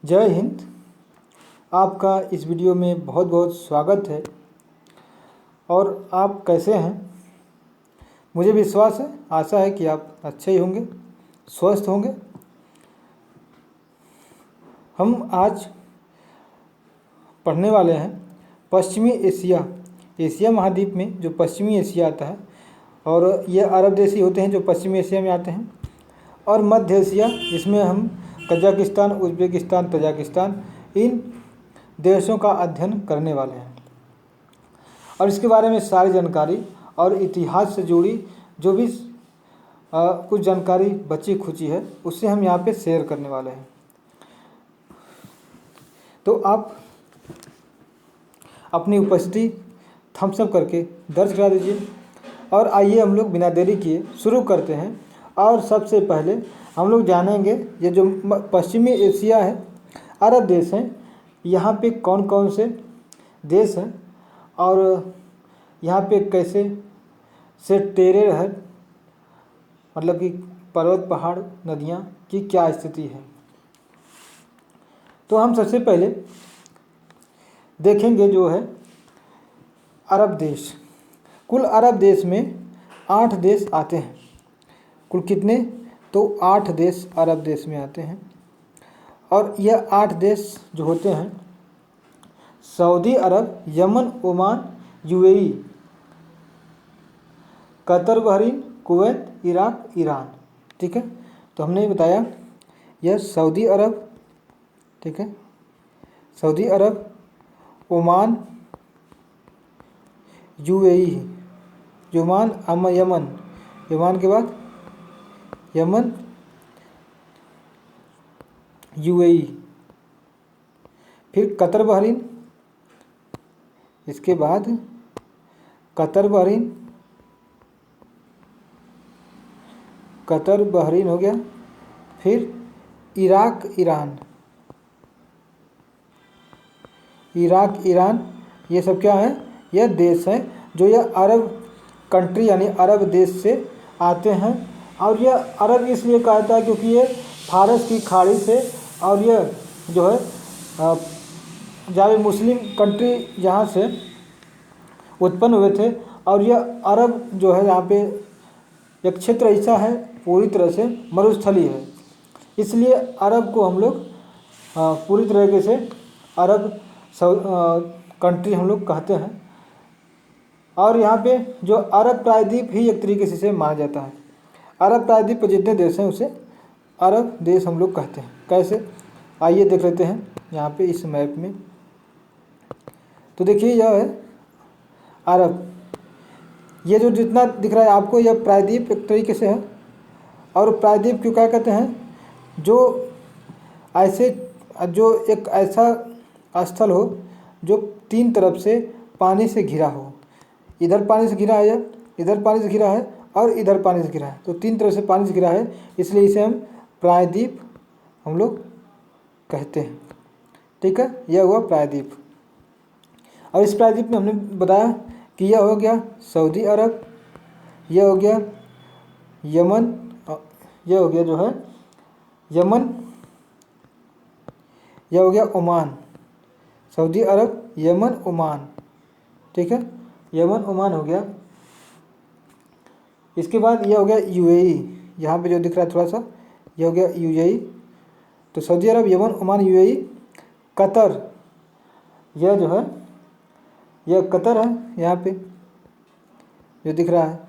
जय हिंद। आपका इस वीडियो में बहुत बहुत स्वागत है। और आप कैसे हैं? मुझे विश्वास है, आशा है कि आप अच्छे ही होंगे, स्वस्थ होंगे। हम आज पढ़ने वाले हैं पश्चिमी एशिया महाद्वीप में जो पश्चिमी एशिया आता है, और ये अरब देश ही होते हैं जो पश्चिमी एशिया में आते हैं, और मध्य एशिया, इसमें हम कजाकिस्तान, उज़्बेकिस्तान, तजाकिस्तान, इन देशों का अध्ययन करने वाले हैं। और इसके बारे में सारी जानकारी और इतिहास से जुड़ी जो भी कुछ जानकारी बची खुची है उससे हम यहाँ पे शेयर करने वाले हैं। तो आप अपनी उपस्थिति थम्स अप करके दर्ज करा दीजिए। और आइए हम लोग बिना देरी किए शुरू करते हैं। और सबसे पहले हम लोग जानेंगे ये जो पश्चिमी एशिया है, अरब देश हैं, यहाँ पे कौन कौन से देश हैं और यहाँ पे कैसे से टेरे है, मतलब कि पर्वत, पहाड़, नदियाँ की क्या स्थिति है। तो हम सबसे पहले देखेंगे जो है अरब देश। कुल अरब देश में 8 देश आते हैं। कुल कितने? तो 8 देश अरब देश में आते हैं। और यह 8 देश जो होते हैं Saudi Arab, Yemen, Oman, UAE, Qatar, Bahrain, Kuwait, Iraq, Iran. ठीक है, तो हमने बताया यह सऊदी अरब, ठीक है, सऊदी अरब, ओमान, यूएई, यमन के बाद यमन, यूएई, फिर कतर, बहरीन, इसके बाद कतर, बहरीन हो गया। फिर इराक, ईरान, ये सब क्या है? यह देश हैं जो यह अरब कंट्री यानी अरब देश से आते हैं। और यह अरब इसलिए कहता है क्योंकि ये फारस की खाड़ी से, और यह जो है जहाँ मुस्लिम कंट्री यहाँ से उत्पन्न हुए थे। और यह अरब जो है यहाँ पे एक क्षेत्र ऐसा है पूरी तरह से मरुस्थली है, इसलिए अरब को हम लोग पूरी तरीके से अरब कंट्री हम लोग कहते हैं। और यहाँ पे जो अरब प्रायद्वीप ही एक तरीके से माना जाता है। अरब प्रायद्वीप पर जितने देश हैं उसे अरब देश हम लोग कहते हैं। कैसे? आइए देख लेते हैं यहाँ पे इस मैप में। तो देखिए यह है अरब, ये जो जितना दिख रहा है आपको यह प्रायद्वीप एक तरीके से है। और प्रायद्वीप क्यों क्या कहते हैं? जो एक ऐसा स्थल हो जो 3 तरफ से पानी से घिरा हो। इधर पानी से घिरा है, इधर पानी से घिरा है, और इधर पानी से घिरा है। तो 3 तरफ से पानी से घिरा है, इसलिए इसे हम प्रायद्वीप हम लोग कहते हैं। ठीक है, यह हुआ प्रायद्वीप। और इस प्रायद्वीप में हमने बताया कि यह हो गया सऊदी अरब, यह हो गया यमन, यह हो गया जो है यमन, यह हो गया Oman. Saudi Arab, Yemen, Oman. ठीक है, यमन, ओमान हो गया। इसके बाद यह हो गया यूएई, यहाँ पे जो दिख रहा है थोड़ा सा, यह हो गया यूएई। तो Saudi Arab, Yemen, Oman, UAE, Qatar, यह जो है यह कतर है यहाँ पे जो दिख रहा है।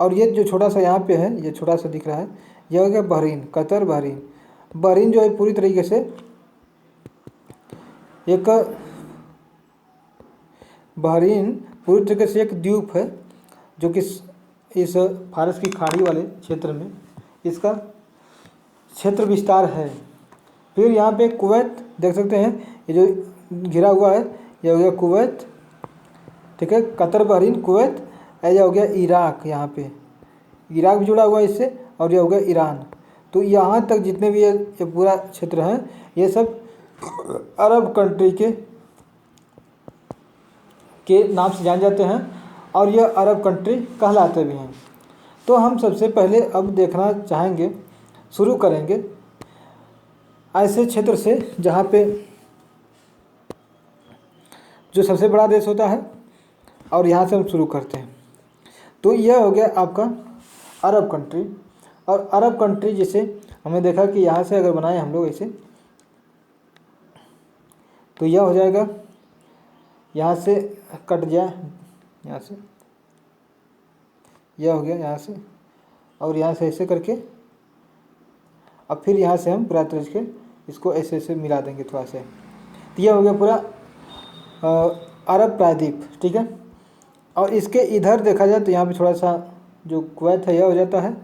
और ये जो छोटा सा यहाँ पे है, ये छोटा सा दिख रहा है, यह हो गया बहरीन, कतर, बहरीन जो है पूरी तरीके से एक द्वीप है जो कि इस फारस की खाड़ी वाले क्षेत्र में इसका क्षेत्र विस्तार है। फिर यहाँ पे कुवैत देख सकते हैं, ये जो घिरा हुआ है यह हो गया कुवैत। ठीक है, कतर, बहरीन, कुवैत। यह हो गया इराक, यहाँ पे इराक भी जुड़ा हुआ है इससे। और यह हो गया ईरान। तो यहाँ तक जितने भी ये पूरा क्षेत्र है ये सब अरब कंट्री के नाम से जाने जाते हैं, और यह अरब कंट्री कहलाते भी हैं। तो हम सबसे पहले अब देखना चाहेंगे, शुरू करेंगे ऐसे क्षेत्र से जहाँ पे जो सबसे बड़ा देश होता है और यहाँ से हम शुरू करते हैं। तो यह हो गया आपका अरब कंट्री। और अरब कंट्री जैसे हमने देखा कि यहाँ से अगर बनाए हम लोग ऐसे, तो यह हो जाएगा, यहाँ से कट जाए, यहाँ से यह हो गया यहाँ से, और यहाँ से ऐसे करके अब फिर यहाँ से हम पूरा तरह के इसको ऐसे ऐसे मिला देंगे थोड़ा सा। तो यह हो गया पूरा अरब प्रायद्वीप, ठीक है। और इसके इधर देखा जाए तो यहाँ पे थोड़ा सा जो कुवैत है यह हो जाता है,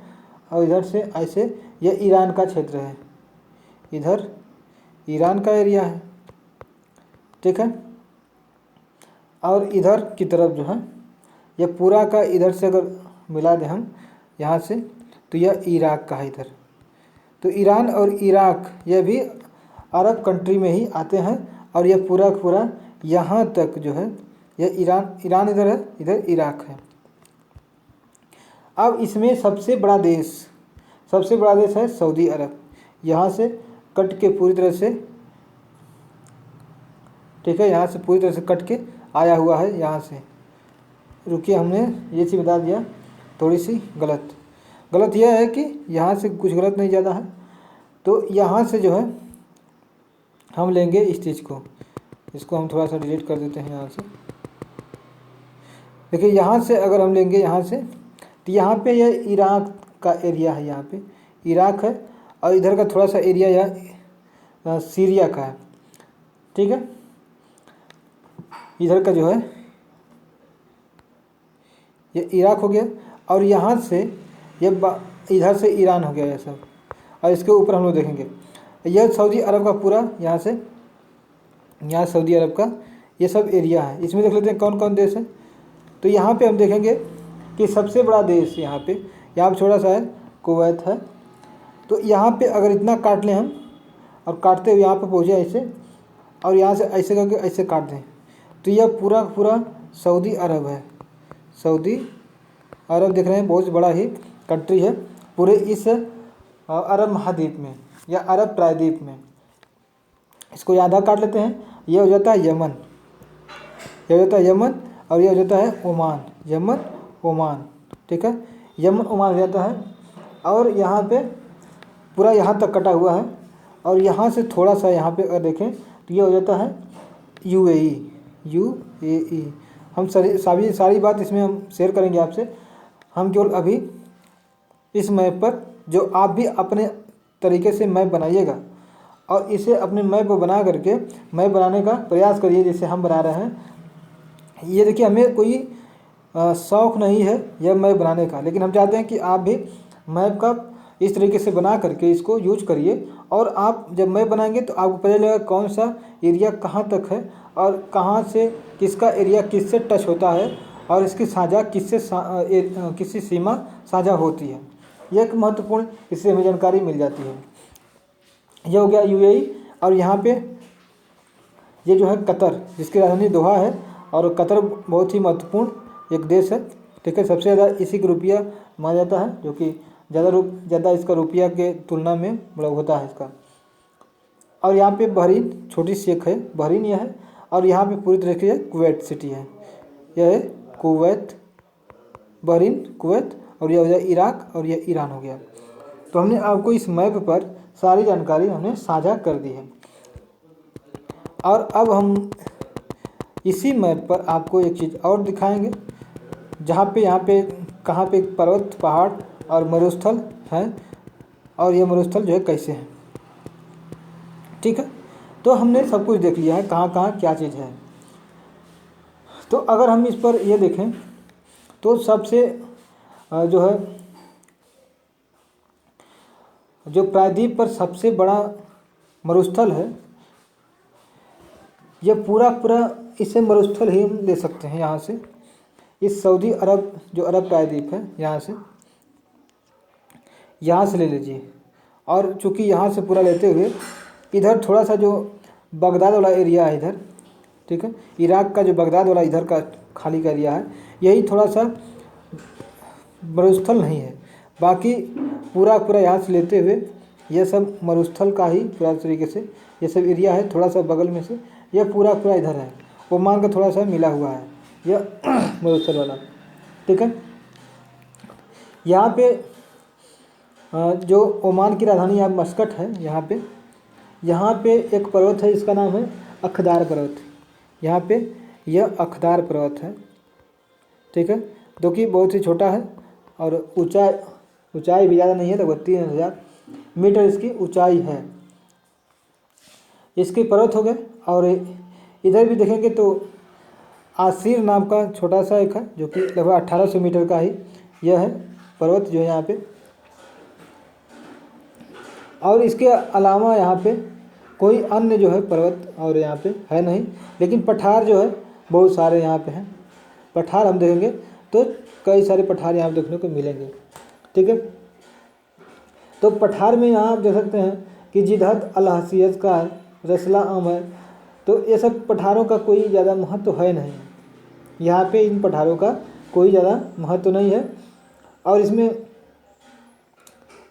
और इधर से ऐसे यह ईरान का क्षेत्र है, इधर ईरान का एरिया है, ठीक है। और इधर की तरफ जो है यह पूरा का इधर से अगर मिला दें हम यहाँ से, तो यह इराक का है इधर। तो ईरान और इराक यह भी अरब कंट्री में ही आते हैं, और यह पूरा पूरा यहाँ तक जो है यह ईरान इधर है, इधर इराक है। अब इसमें सबसे बड़ा देश है सऊदी अरब। यहाँ से कट के पूरी तरह से, ठीक है, यहाँ से पूरी तरह से कट के आया हुआ है यहाँ से। रुकिए, हमने ये चीज़ बता दिया थोड़ी सी गलत यह है कि यहाँ से कुछ गलत नहीं ज़्यादा है। तो यहाँ से जो है हम लेंगे इस चीज़ को, इसको हम थोड़ा सा डिलीट कर देते हैं यहाँ से। देखिए यहाँ से अगर हम लेंगे यहाँ से, तो यहाँ पे यह इराक का एरिया है, यहाँ पे इराक है, और इधर का थोड़ा सा एरिया यह सीरिया का है, ठीक है। इधर का जो है ये इराक हो गया, और यहाँ से ये इधर से ईरान हो गया ये सब। और इसके ऊपर हम लोग देखेंगे यह सऊदी अरब का पूरा, यहाँ से यहाँ सऊदी अरब का ये सब एरिया है। इसमें देख लेते हैं कौन कौन देश है। तो यहाँ पे हम देखेंगे कि सबसे बड़ा देश यहाँ पे छोटा सा है, कुवैत है। तो यहाँ पे अगर इतना काट लें हम, और काटते हुए यहाँ पे पहुँचे ऐसे, और यहाँ से ऐसे करके ऐसे काट दें, तो यह पूरा पूरा सऊदी अरब है। सऊदी अरब देख रहे हैं, बहुत बड़ा ही कंट्री है पूरे इस अरब महाद्वीप में या अरब प्रायद्वीप में। इसको आधा काट लेते हैं, यह हो जाता है यमन, यह हो जाता है यमन, और यह हो जाता है ओमान, यमन ओमान, ठीक है, यमन ओमान हो जाता है। और यहाँ पे पूरा यहाँ तक कटा हुआ है, और यहाँ से थोड़ा सा यहाँ पे अगर देखें तो यह हो जाता है यूएई। हम सारी बात इसमें हम शेयर करेंगे आपसे। हम केवल अभी इस मैप पर, जो आप भी अपने तरीके से मैप बनाइएगा, और इसे अपने मैप को बना करके मैप बनाने का प्रयास करिए जैसे हम बना रहे हैं। ये देखिए, हमें कोई शौक़ नहीं है यह मैप बनाने का, लेकिन हम चाहते हैं कि आप भी मैप का इस तरीके से बना करके इसको यूज करिए। और आप जब मैप बनाएंगे तो आपको पता चलेगा कौन सा एरिया कहाँ तक है, और कहाँ से किसका एरिया किससे टच होता है, और इसकी साझा किससे सीमा साझा होती है। यह एक महत्वपूर्ण, इससे हमें जानकारी मिल जाती है। यह हो गया यूएई। और यहाँ पे ये जो है कतर, जिसकी राजधानी दोहा है, और कतर बहुत ही महत्वपूर्ण एक देश है, ठीक है। सबसे ज़्यादा इसी का रुपया माना जाता है, जो कि ज़्यादा इसका रुपया के तुलना में बड़ा होता है इसका। और यहाँ पे बहरीन छोटी सी एक है, बहरीन यह है। और यहाँ पे पूरी तरीके से कुवैत सिटी है, यह है कुवैत, बहरीन कुवैत, और यह हो गया इराक, और यह ईरान हो गया। तो हमने आपको इस मैप पर सारी जानकारी हमने साझा कर दी है। और अब हम इसी मैप पर आपको एक चीज़ और दिखाएंगे, जहाँ पे यहाँ पे कहाँ पे पर्वत, पहाड़ और मरुस्थल हैं, और ये मरुस्थल जो है कैसे हैं, ठीक है। तो हमने सब कुछ देख लिया है, कहाँ कहाँ क्या चीज़ है। तो अगर हम इस पर ये देखें तो सबसे जो है, जो प्रायद्वीप पर सबसे बड़ा मरुस्थल है, यह पूरा इसे मरुस्थल ही हम ले सकते हैं। यहाँ से इस सऊदी अरब, जो अरब प्रायद्वीप है, यहाँ से ले लीजिए। और चूँकि यहाँ से पूरा लेते हुए इधर थोड़ा सा जो बगदाद वाला एरिया है इधर, ठीक है, इराक का जो बगदाद वाला इधर का खाली का एरिया है, यही थोड़ा सा मरुस्थल नहीं है। बाकी पूरा यहाँ से लेते हुए ये सब मरुस्थल का ही पूरा तरीके से ये सब एरिया है, थोड़ा सा बगल में से यह पूरा पूरा इधर है, ओमान का थोड़ा सा मिला हुआ है यह मरुस्थल वाला। ठीक है, यहाँ पे जो ओमान की राजधानी यहाँ मस्कट है, यहाँ पे एक पर्वत है, इसका नाम है अखदार पर्वत। यहाँ पे यह अखदार पर्वत है। ठीक है, जो कि बहुत ही छोटा है और ऊंचाई भी ज़्यादा नहीं है, लगभग 3000 मीटर इसकी ऊंचाई है। इसके पर्वत हो गए। और इधर भी देखेंगे तो आसीर नाम का छोटा सा एक है, जो कि लगभग 1800 मीटर का ही यह है पर्वत जो है यहाँ पे। और इसके अलावा यहाँ पे कोई अन्य जो है पर्वत और यहाँ पे है नहीं, लेकिन पठार जो है बहुत सारे यहाँ पे हैं। पठार हम देखेंगे तो कई सारे पठार यहाँ देखने को मिलेंगे। ठीक है, तो पठार में यहाँ आप देख सकते हैं कि जिदहत अल-हसीयत का है, रसला आम है। तो ये सब पठारों का कोई ज़्यादा महत्व है नहीं, यहाँ पे इन पठारों का कोई ज़्यादा महत्व नहीं है। और इसमें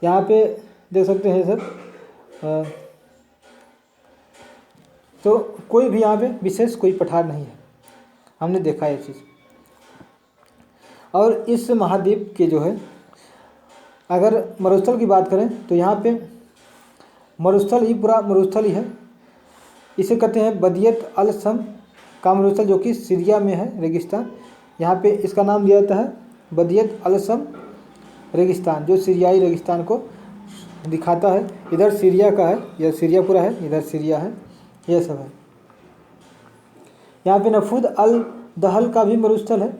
यहाँ पे देख सकते हैं सब, तो कोई भी यहाँ पे विशेष कोई पठार नहीं है, हमने देखा ये चीज़। और इस महाद्वीप के जो है अगर मरुस्थल की बात करें तो यहाँ पे मरुस्थल ही पूरा मरुस्थल ही है। इसे कहते हैं बदियत अल सम का मरुस्थल, जो कि सीरिया में है रेगिस्तान। यहाँ पे इसका नाम दिया जाता है बदियत अल सम रेगिस्तान, जो सीरियाई रेगिस्तान को दिखाता है। इधर सीरिया का है, यह सीरिया पूरा है, इधर सीरिया है, यह सब है। यहाँ पे नफूद अल दहल का भी मरुस्थल है।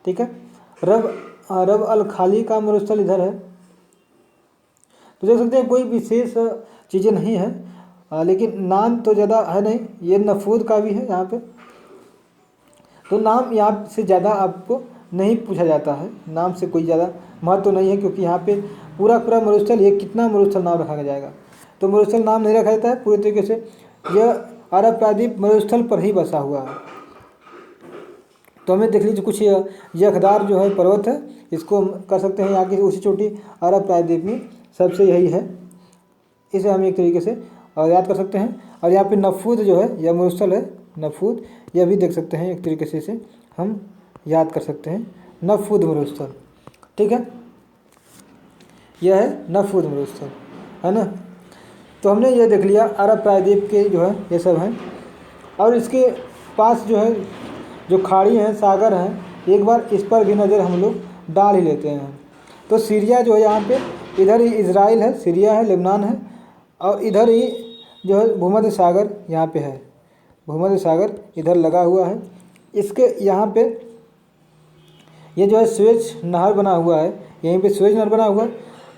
ठीक है, रब अल खाली का मरुस्थल इधर है। तो देख सकते हैं कोई विशेष चीज़ें नहीं है, लेकिन नाम तो ज़्यादा है नहीं। ये नफूद का भी है यहाँ पे, तो नाम यहाँ से ज़्यादा आपको नहीं पूछा जाता है, नाम से कोई ज़्यादा महत्व नहीं है, क्योंकि यहाँ पे पूरा पूरा मरुस्थल, ये कितना मरुस्थल नाम रखा जाएगा, तो मरुस्थल नाम नहीं रखा जाता है पूरे तरीके से। यह अरब प्रायद्वीप मरुस्थल पर ही बसा हुआ है। तो हमें देख लीजिए कुछ यखदार जो है पर्वत है, इसको हम कर सकते हैं यहाँ की ऊँची चोटी अरब प्रायद्वीप में सबसे यही है, इसे हम एक तरीके से याद कर सकते हैं। और यहाँ पे नफूद जो है यह मरुस्थल है, नफूद, यह भी देख सकते हैं एक तरीके से इसे हम याद कर सकते हैं, नफूद मरुस्थल। ठीक है, यह है नफूद मरुस्थल, है ना। तो हमने ये देख लिया अरब प्रायद्वीप के जो है ये सब हैं। और इसके पास जो है जो खाड़ी हैं, सागर हैं, एक बार इस पर भी नज़र हम लोग डाल ही लेते हैं। तो सीरिया जो है यहाँ पे, इधर ही इज़राइल है, सीरिया है, लेबनान है, और इधर ही जो है भूमध्य सागर यहाँ पे है, भूमध्य सागर इधर लगा हुआ है। इसके यहाँ पे ये जो है स्वेज नहर बना हुआ है, यहीं पे स्वेज नहर बना हुआ है।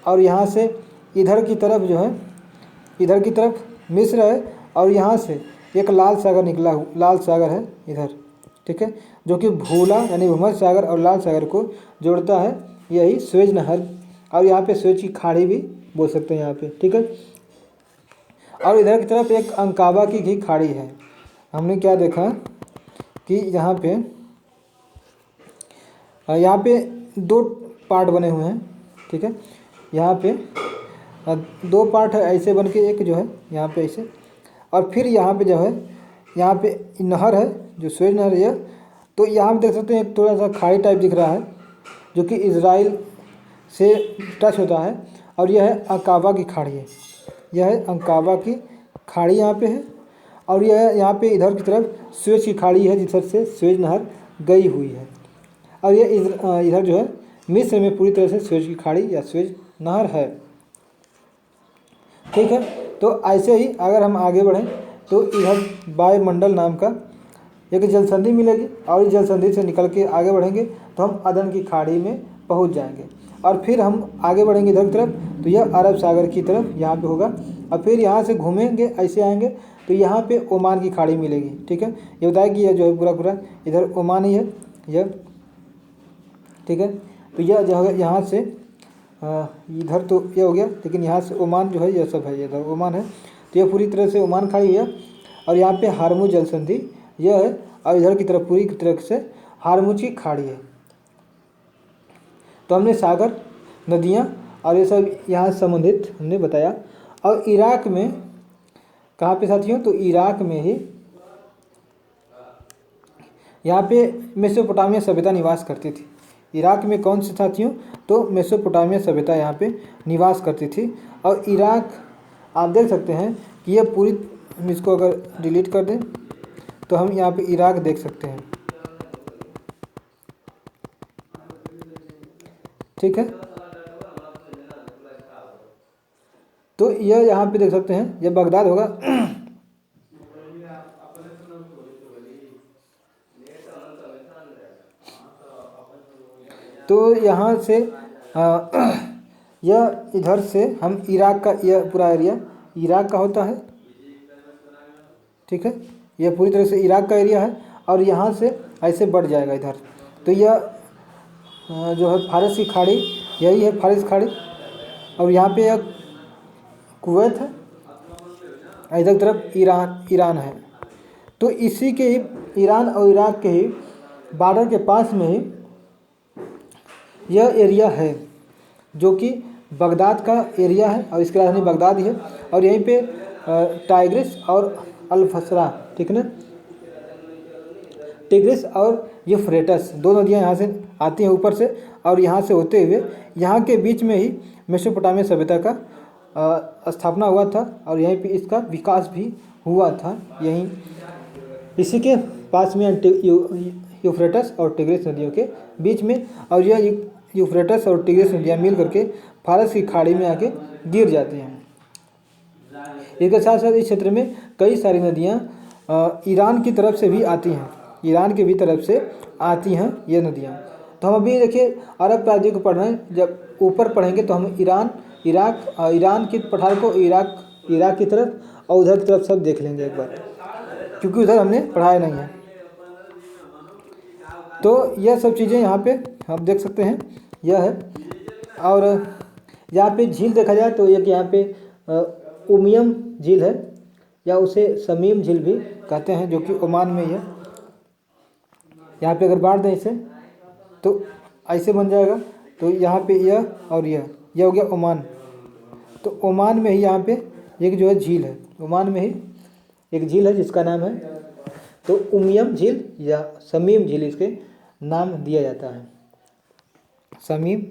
और यहाँ से इधर की तरफ जो है, इधर की तरफ मिस्र है, और यहाँ से एक लाल सागर निकला हुआ, लाल सागर है इधर। ठीक है, जो कि भूला यानी भूमध्य सागर और लाल सागर को जोड़ता है, यही स्वेज नहर। और यहाँ पे स्वेज की खाड़ी भी बोल सकते हैं यहाँ पे। ठीक है, और इधर की तरफ एक अंकाबा की भी खाड़ी है। हमने क्या देखा कि यहाँ पे दो पार्ट बने हुए हैं। ठीक है, यहाँ पे दो पार्ट है ऐसे बन के, एक जो है यहाँ पे ऐसे, और फिर यहाँ पे जो है यहाँ पे नहर है जो स्वेज नहर है। तो यहाँ पे देख सकते हैं एक थोड़ा सा खाड़ी टाइप दिख रहा है, जो कि इज़राइल से टच होता है। और यह है अंकाबा की खाड़ी है, यह है अंकाबा की खाड़ी यहाँ पे है। और यह यहाँ पे इधर की तरफ स्वेज की खाड़ी है, जिधर से स्वेज नहर गई हुई है। और ये इधर जो है मिस्र में पूरी तरह से स्वेज की खाड़ी या स्वेज नहर है। ठीक है, तो ऐसे ही अगर हम आगे बढ़ें तो इधर वायुमंडल नाम का एक जलसंधि मिलेगी, और इस जलसंधि से निकल के आगे बढ़ेंगे तो हम अदन की खाड़ी में पहुंच जाएंगे। और फिर हम आगे बढ़ेंगे इधर की तरफ, तो यह अरब सागर की तरफ यहाँ पे होगा। और फिर यहाँ से घूमेंगे, ऐसे आएंगे तो यहाँ पे ओमान की खाड़ी मिलेगी। ठीक है, ये बताया कि यह जो है पूरा पूरा इधर ओमान ही है यह। ठीक है, तो यह जो है यहाँ से इधर तो ये हो गया, लेकिन यहाँ से ओमान जो है यह सब है, इधर ओमान है। तो यह पूरी तरह से ओमान खाड़ी है। और यहाँ पे हार्मुज जलसंधि यह है, और इधर की तरफ पूरी तरह से हार्मुज की खाड़ी है। तो हमने सागर, नदियाँ और ये सब यहाँ संबंधित हमने बताया। और इराक में कहाँ पे साथियों, तो इराक में ही यहाँ पे मेसोपोटामिया सभ्यता निवास करती थी। इराक में कौन से साथियों, तो मेसोपोटामिया सभ्यता यहाँ पे निवास करती थी। और इराक आप देख सकते हैं कि यह पूरी, हम इसको अगर डिलीट कर दें तो हम यहाँ पे इराक देख सकते हैं, ठीक है। तो यह यहाँ पे देख सकते हैं, यह बगदाद होगा। तो यहाँ से यह इधर से हम इराक का, यह पूरा एरिया इराक का होता है, ठीक है। यह पूरी तरह से इराक का एरिया है और यहाँ से ऐसे बढ़ जाएगा इधर। तो यह जो है फारस की खाड़ी, यही है फारस खाड़ी। और यहाँ पे यह कुवैत है, इधर तरफ ईरान है। तो इसी के ही ईरान और इराक के ही बॉर्डर के पास में ही यह एरिया है जो कि बगदाद का एरिया है और इसकी राजधानी बगदाद ही है। और यहीं पे टाइग्रिस और अल-फसरा, ठीक है ना, टिग्रिस और यूफ्रेटस दो नदियाँ यहाँ से आती हैं ऊपर से, और यहाँ से होते हुए यहाँ के बीच में ही मेसोपोटामिया सभ्यता का स्थापना हुआ था और यहीं पे इसका विकास भी हुआ था। यहीं इसी के पास में यूफ्रेटस और टिग्रिस नदियों के बीच में, और यह यूफ्रेटस और टिग्रिस नदियाँ मिल करके फारस की खाड़ी में आके गिर जाती हैं। इसके साथ साथ इस क्षेत्र में कई सारी नदियाँ ईरान की तरफ से भी आती हैं, ईरान की भी तरफ से आती हैं ये नदियाँ। तो हम अभी देखिए अरब प्रायद्वीप को पढ़ रहे हैं, जब ऊपर पढ़ेंगे तो हम ईरान की पठार को इराक की तरफ और उधर की तरफ सब देख लेंगे एक बार, क्योंकि उधर हमने पढ़ाया नहीं है। तो यह सब चीज़ें यहाँ पे आप देख सकते हैं, यह है। और यहाँ पे झील देखा जाए तो एक यहाँ पे उमियम झील है, या उसे समीम झील भी कहते हैं, जो कि ओमान में ही है। यहाँ पे अगर बांट दें इसे तो ऐसे बन जाएगा। तो यहाँ पे यह और यह हो गया ओमान। तो ओमान में ही यहाँ पे एक जो है झील है, ओमान में ही एक झील है जिसका नाम है तो उमियम झील या समीम झील इसके नाम दिया जाता है, समीम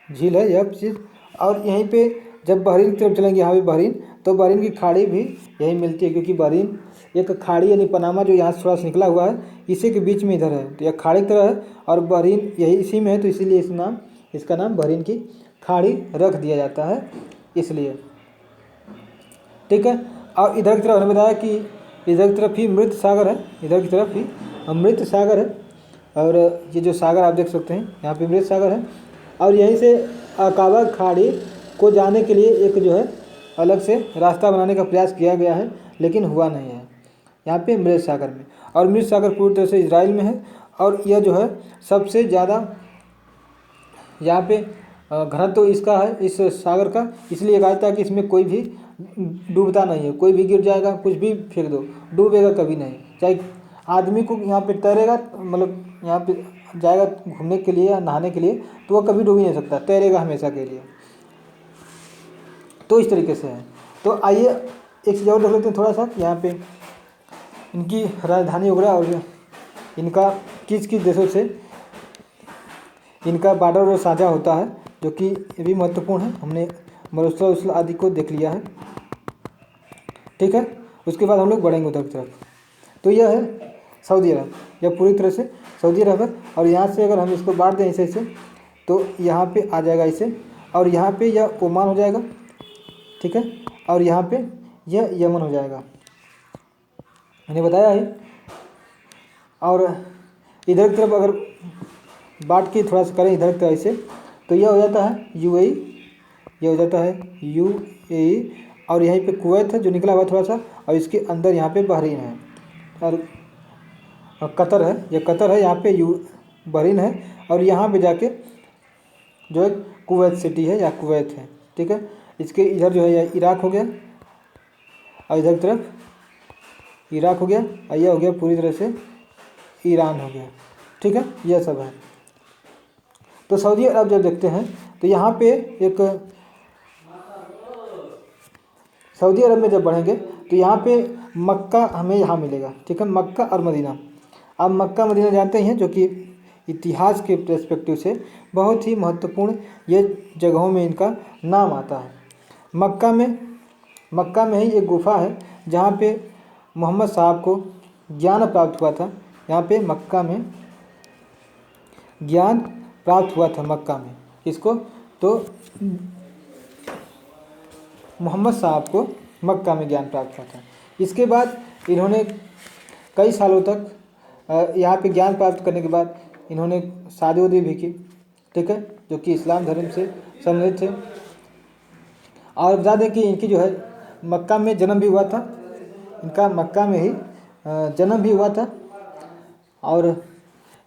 झील है यह चीज़। और यहीं पे जब बहरीन की तरफ चलेंगे, यहाँ पे बहरीन, तो बहरीन की खाड़ी भी यहीं मिलती है, क्योंकि बहरीन एक खाड़ी यानी पनामा जो यहाँ से थोड़ा सा निकला हुआ है, इसी के बीच में इधर है। तो यह खाड़ी की तरह है और बहरीन यही इसी में है, तो इसीलिए इसका नाम बहरीन की खाड़ी रख दिया जाता है इसलिए, ठीक है। और इधर की तरफ हमने बताया कि इधर की तरफ ही मृत सागर है, इधर की तरफ ही मृत सागर है। और ये जो सागर आप देख सकते हैं यहाँ पे मृत सागर है। और यहीं से अकाबा खाड़ी को जाने के लिए एक जो है अलग से रास्ता बनाने का प्रयास किया गया है, लेकिन हुआ नहीं है यहाँ पे मृत सागर में। और मृत सागर पूरी तरह से इजराइल में है। और यह जो है सबसे ज़्यादा यहाँ पे घनत्व तो इसका है, इस सागर का, इसलिए कहा जाता है कि इसमें कोई भी डूबता नहीं है, कोई भी गिर जाएगा, कुछ भी फेंक दो, डूबेगा कभी नहीं। चाहे आदमी को यहाँ पे तैरेगा, मतलब यहाँ पे जाएगा घूमने के लिए या नहाने के लिए, तो वह कभी डूब ही नहीं सकता, तैरेगा हमेशा के लिए। तो इस तरीके से है। तो आइए एक चीज़ और देख लेते हैं थोड़ा सा, यहाँ पे इनकी राजधानी वगैरह और इनका किस किस देशों से इनका बॉर्डर और साझा होता है, जो कि ये भी महत्वपूर्ण है। हमने मरुस्थल आदि को देख लिया है, ठीक है। उसके बाद हम लोग बढ़ेंगे उधर की तरफ। तो यह है सऊदी अरब, यह पूरी तरह से सऊदी अरब है। और यहाँ से अगर हम इसको बांट दें ऐसे तो यहाँ पे आ जाएगा इसे, और यहाँ पे यह ओमान हो जाएगा, ठीक है। और यहाँ पे यह यमन हो जाएगा, मैंने बताया है। और इधर की तरफ अगर बांट के थोड़ा सा करें इधर की तरफ ऐसे, तो यह हो जाता है यूएई, यह हो जाता है यूएई। और यहीं पे कुवैत है जो निकला हुआ थोड़ा सा, और इसके अंदर यहाँ पे बहरीन है और कतर है, यह कतर है, यहाँ पे बहरीन है। और यहाँ पे जाके जो है कुवैत सिटी है या कुवैत है, ठीक है। इसके इधर जो है यह इराक हो गया, और इधर की तरफ इराक हो गया, और यह हो गया पूरी तरह से ईरान हो गया, ठीक है। यह सब है। तो सऊदी अरब जब देखते हैं तो यहाँ पे एक सऊदी अरब में जब बढ़ेंगे तो यहाँ पे मक्का हमें यहाँ मिलेगा, ठीक है, मक्का और मदीना। आप मक्का मदीना जानते ही हैं, जो कि इतिहास के पर्सपेक्टिव से बहुत ही महत्वपूर्ण ये जगहों में इनका नाम आता है। मक्का में ही एक गुफा है जहाँ पे मोहम्मद साहब को ज्ञान प्राप्त हुआ था। यहाँ पे मक्का में ज्ञान प्राप्त हुआ था, मक्का में इसको, तो मोहम्मद साहब को मक्का में ज्ञान प्राप्त हुआ था। इसके बाद इन्होंने कई सालों तक यहाँ पे ज्ञान प्राप्त करने के बाद इन्होंने शादी उदी भी की, ठीक है, जो कि इस्लाम धर्म से संबंधित थे। और बता दें कि इनकी जो है मक्का में जन्म भी हुआ था, इनका मक्का में ही जन्म भी हुआ था। और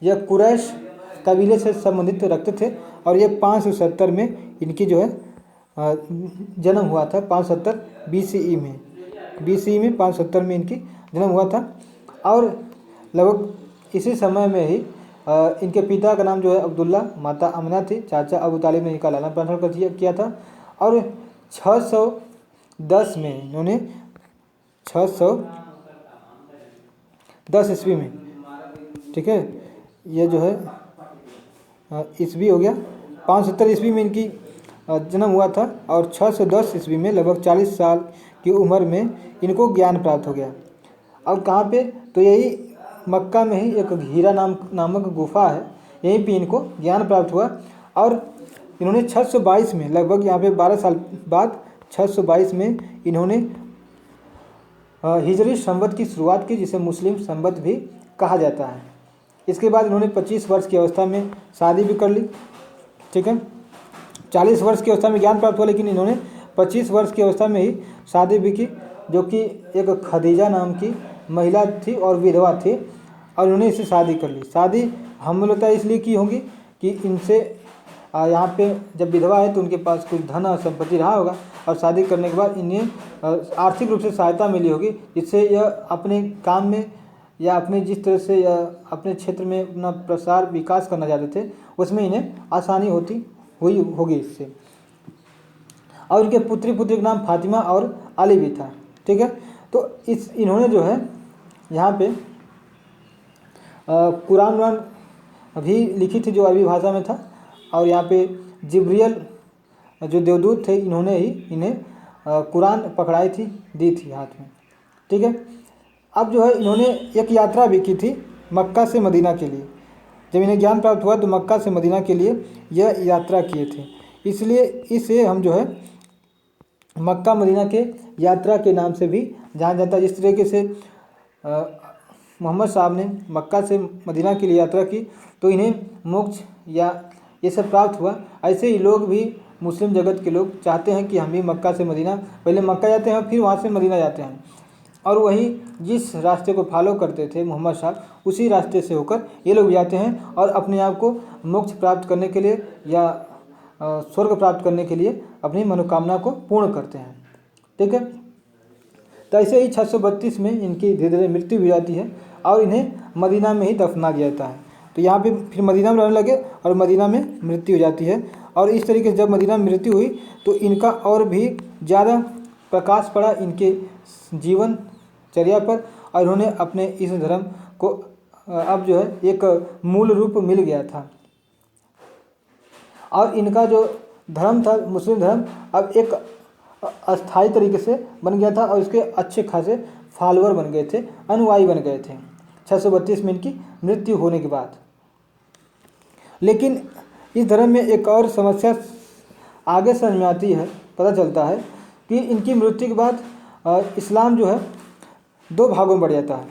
यह कुरैश कबीले से संबंधित रखते थे। और ये 570 में इनकी जो है जन्म हुआ था, 570 BCE में, BCE में 570 में इनकी जन्म हुआ था। और लगभग इसी समय में ही इनके पिता का नाम जो है अब्दुल्ला, माता अमना थी, चाचा अबू तालिब ने इनका लालन पालन किया था। और 610 में इन्होंने 610 ईस्वी में, ठीक है, ये जो है ईस्वी हो गया, 570 ईस्वी में इनकी जन्म हुआ था। और 610 ईस्वी में लगभग 40 साल की उम्र में इनको ज्ञान प्राप्त हो गया। और कहाँ पे, तो यही मक्का में ही एक हीरा नामक गुफा है, यहीं पे इनको ज्ञान प्राप्त हुआ। और इन्होंने 622 में, लगभग यहाँ पे 12 साल बाद 622 में इन्होंने हिजरी संवत की शुरुआत की, जिसे मुस्लिम संवत भी कहा जाता है। इसके बाद इन्होंने 25 वर्ष की अवस्था में शादी भी कर ली, ठीक है। 40 वर्ष की अवस्था में ज्ञान प्राप्त हुआ, लेकिन इन्होंने 25 वर्ष की अवस्था में ही शादी भी की, जो कि एक खदीजा नाम की महिला थी और विधवा थी, और उन्होंने इससे शादी कर ली। शादी हम लोग इसलिए की होगी कि इनसे यहाँ पे जब विधवा है तो उनके पास कुछ धन और संपत्ति रहा होगा, और शादी करने के बाद इन्हें आर्थिक रूप से सहायता मिली होगी, जिससे यह अपने काम में या अपने जिस तरह से या अपने क्षेत्र में अपना प्रसार विकास करना चाहते थे, उसमें इन्हें आसानी हुई होगी इससे। और इनके पुत्री का नाम फातिमा और अली भी था, ठीक है। तो इन्होंने जो है यहाँ पे कुरान भी लिखी थी, जो अरबी भाषा में था। और यहाँ पे जिब्रियल जो देवदूत थे, इन्होंने ही इन्हें कुरान पकड़ाई थी, दी थी हाथ में, ठीक है। अब जो है इन्होंने एक यात्रा भी की थी मक्का से मदीना के लिए। जब इन्हें ज्ञान प्राप्त हुआ तो मक्का से मदीना के लिए यह यात्रा किए थे, इसलिए इसे हम जो है मक्का मदीना के यात्रा के नाम से भी जाना जाता है। जिस तरीके से मोहम्मद साहब ने मक्का से मदीना के लिए यात्रा की तो इन्हें मोक्ष या ये सब प्राप्त हुआ, ऐसे ही लोग भी, मुस्लिम जगत के लोग चाहते हैं कि हम भी मक्का से मदीना, पहले मक्का जाते हैं फिर वहाँ से मदीना जाते हैं। और वही जिस रास्ते को फॉलो करते थे मोहम्मद साहब, उसी रास्ते से होकर ये लोग जाते हैं और अपने आप को मोक्ष प्राप्त करने के लिए या स्वर्ग प्राप्त करने के लिए अपनी मनोकामना को पूर्ण करते हैं, ठीक है। तो ऐसे ही 632 में इनकी धीरे धीरे मृत्यु हो जाती है और इन्हें मदीना में ही दफना दिया जाता है। तो यहाँ पे फिर मदीना में रहने लगे और मदीना में मृत्यु हो जाती है। और इस तरीके से जब मदीना में मृत्यु हुई तो इनका और भी ज़्यादा प्रकाश पड़ा इनके जीवन चर्या पर, और इन्होंने अपने इस धर्म को अब जो है एक मूल रूप मिल गया था। और इनका जो धर्म था मुस्लिम धर्म, अब एक अस्थायी तरीके से बन गया था और इसके अच्छे खासे फॉलोअर बन गए थे, अनुयायी बन गए थे 632 में इनकी मृत्यु होने के बाद। लेकिन इस धर्म में एक और समस्या आगे समझ में आती है, पता चलता है कि इनकी मृत्यु के बाद इस्लाम जो है 2 भागों में बढ़ जाता है।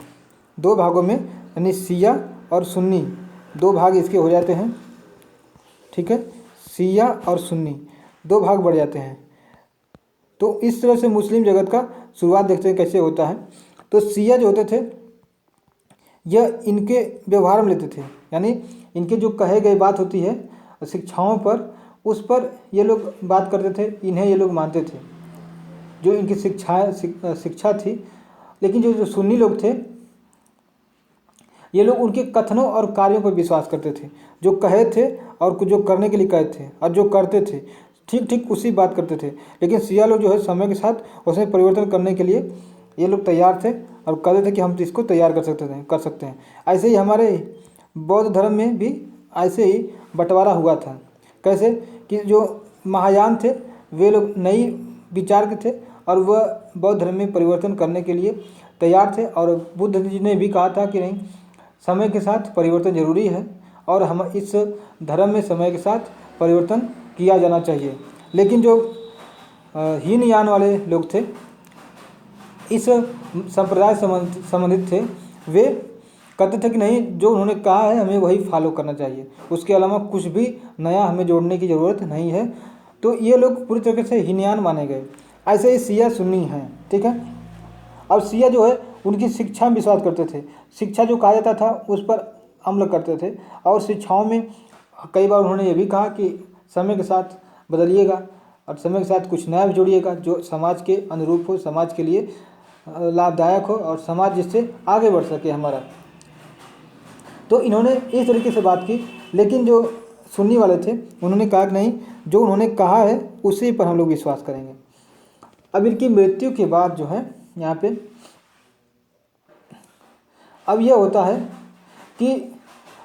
2 भागों में, यानी शिया और सुन्नी, 2 भाग इसके हो जाते हैं, ठीक है। शिया और सुन्नी 2 भाग बढ़ जाते हैं। तो इस तरह से मुस्लिम जगत का शुरुआत देखते हैं कैसे होता है। तो शिया जो होते थे यह इनके व्यवहार में लेते थे, यानी इनके जो कहे गए बात होती है शिक्षाओं पर, उस पर ये लोग बात करते थे, इन्हें ये लोग मानते थे, जो इनकी शिक्षा थी। लेकिन जो सुन्नी लोग थे ये लोग उनके कथनों और कार्यों पर विश्वास करते थे, जो कहे थे और जो करने के लिए कहे थे और जो करते थे। ठीक ठीक उसी बात करते थे, लेकिन शिया लोग जो है समय के साथ उसमें परिवर्तन करने के लिए ये लोग तैयार थे और कहते थे कि हम इसको तैयार कर सकते हैं। ऐसे ही हमारे बौद्ध धर्म में भी ऐसे ही बंटवारा हुआ था। कैसे कि जो महायान थे वे लोग नई विचार के थे और वह बौद्ध धर्म में परिवर्तन करने के लिए तैयार थे, और बुद्ध जी ने भी कहा था कि नहीं, समय के साथ परिवर्तन जरूरी है और हम इस धर्म में समय के साथ परिवर्तन किया जाना चाहिए। लेकिन जो हीनयान वाले लोग थे, इस संप्रदाय संबंधित थे, वे कहते थे कि नहीं, जो उन्होंने कहा है हमें वही फॉलो करना चाहिए, उसके अलावा कुछ भी नया हमें जोड़ने की ज़रूरत नहीं है। तो ये लोग पूरी तरीके से हीनयान माने गए। ऐसे ही शिया सुन्नी हैं, ठीक है। अब शिया जो है उनकी शिक्षा में विश्वास करते थे, शिक्षा जो कहा जाता था उस पर अमल करते थे, और शिक्षाओं में कई बार उन्होंने ये भी कहा कि समय के साथ बदलिएगा और समय के साथ कुछ नया भी जोड़िएगा जो समाज के अनुरूप हो, समाज के लिए लाभदायक हो और समाज जिससे आगे बढ़ सके हमारा। तो इन्होंने इस तरीके से बात की। लेकिन जो सुन्नी वाले थे उन्होंने कहा कि नहीं, जो उन्होंने कहा है उसी पर हम लोग विश्वास करेंगे। अब इनकी मृत्यु के बाद जो है यहाँ पे अब यह होता है कि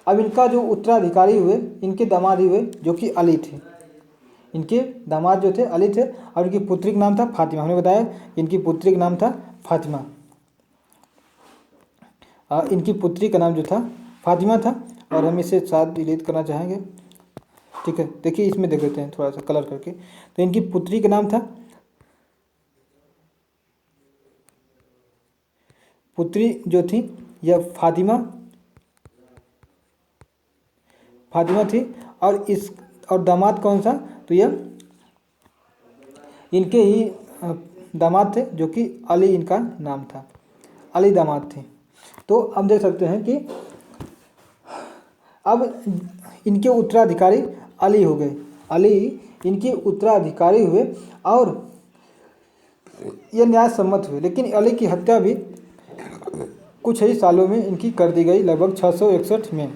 अब इनका जो उत्तराधिकारी हुए, इनके दामाद ही हुए जो कि अली थे। इनके दामाद जो थे अली थे, और इनकी पुत्री का नाम था फातिमा। हमने बताया इनकी पुत्री का नाम था फातिमा, इनकी पुत्री का नाम जो था फातिमा था, और हम इसे साथ डिलीट करना चाहेंगे, ठीक है। देखिए इसमें देख लेते हैं थोड़ा सा कलर करके। तो इनकी पुत्री का नाम था, पुत्री जो थी यह फातिमा थी, और दामाद कौन सा, तो यह इनके ही दामाद थे जो कि अली इनका नाम था, अली दामाद थे। तो अब देख सकते हैं कि अब इनके उत्तराधिकारी अली हो गए, अली इनके उत्तराधिकारी हुए और ये न्याय सम्मत हुए। लेकिन अली की हत्या भी कुछ ही सालों में इनकी कर दी गई, लगभग 661 में।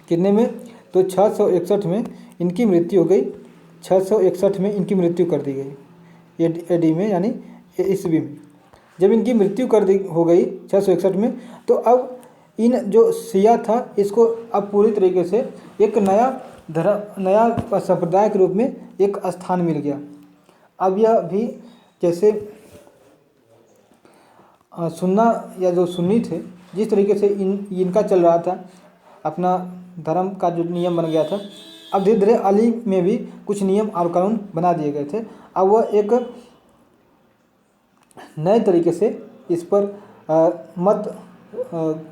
कितने में, तो 661 में इनकी मृत्यु हो गई। 661 में इनकी मृत्यु कर दी गई एडी में, यानी ईस्वी में। जब इनकी मृत्यु हो गई 661 में, तो अब इन जो शिया था इसको अब पूरी तरीके से एक नया संप्रदाय के रूप में एक स्थान मिल गया। अब यह भी जैसे सुन्ना या जो सुन्नी थे, जिस तरीके से इनका चल रहा था, अपना धर्म का जो नियम बन गया था, अब धीरे धीरे अली में भी कुछ नियम और कानून बना दिए गए थे। अब वह एक नए तरीके से इस पर मत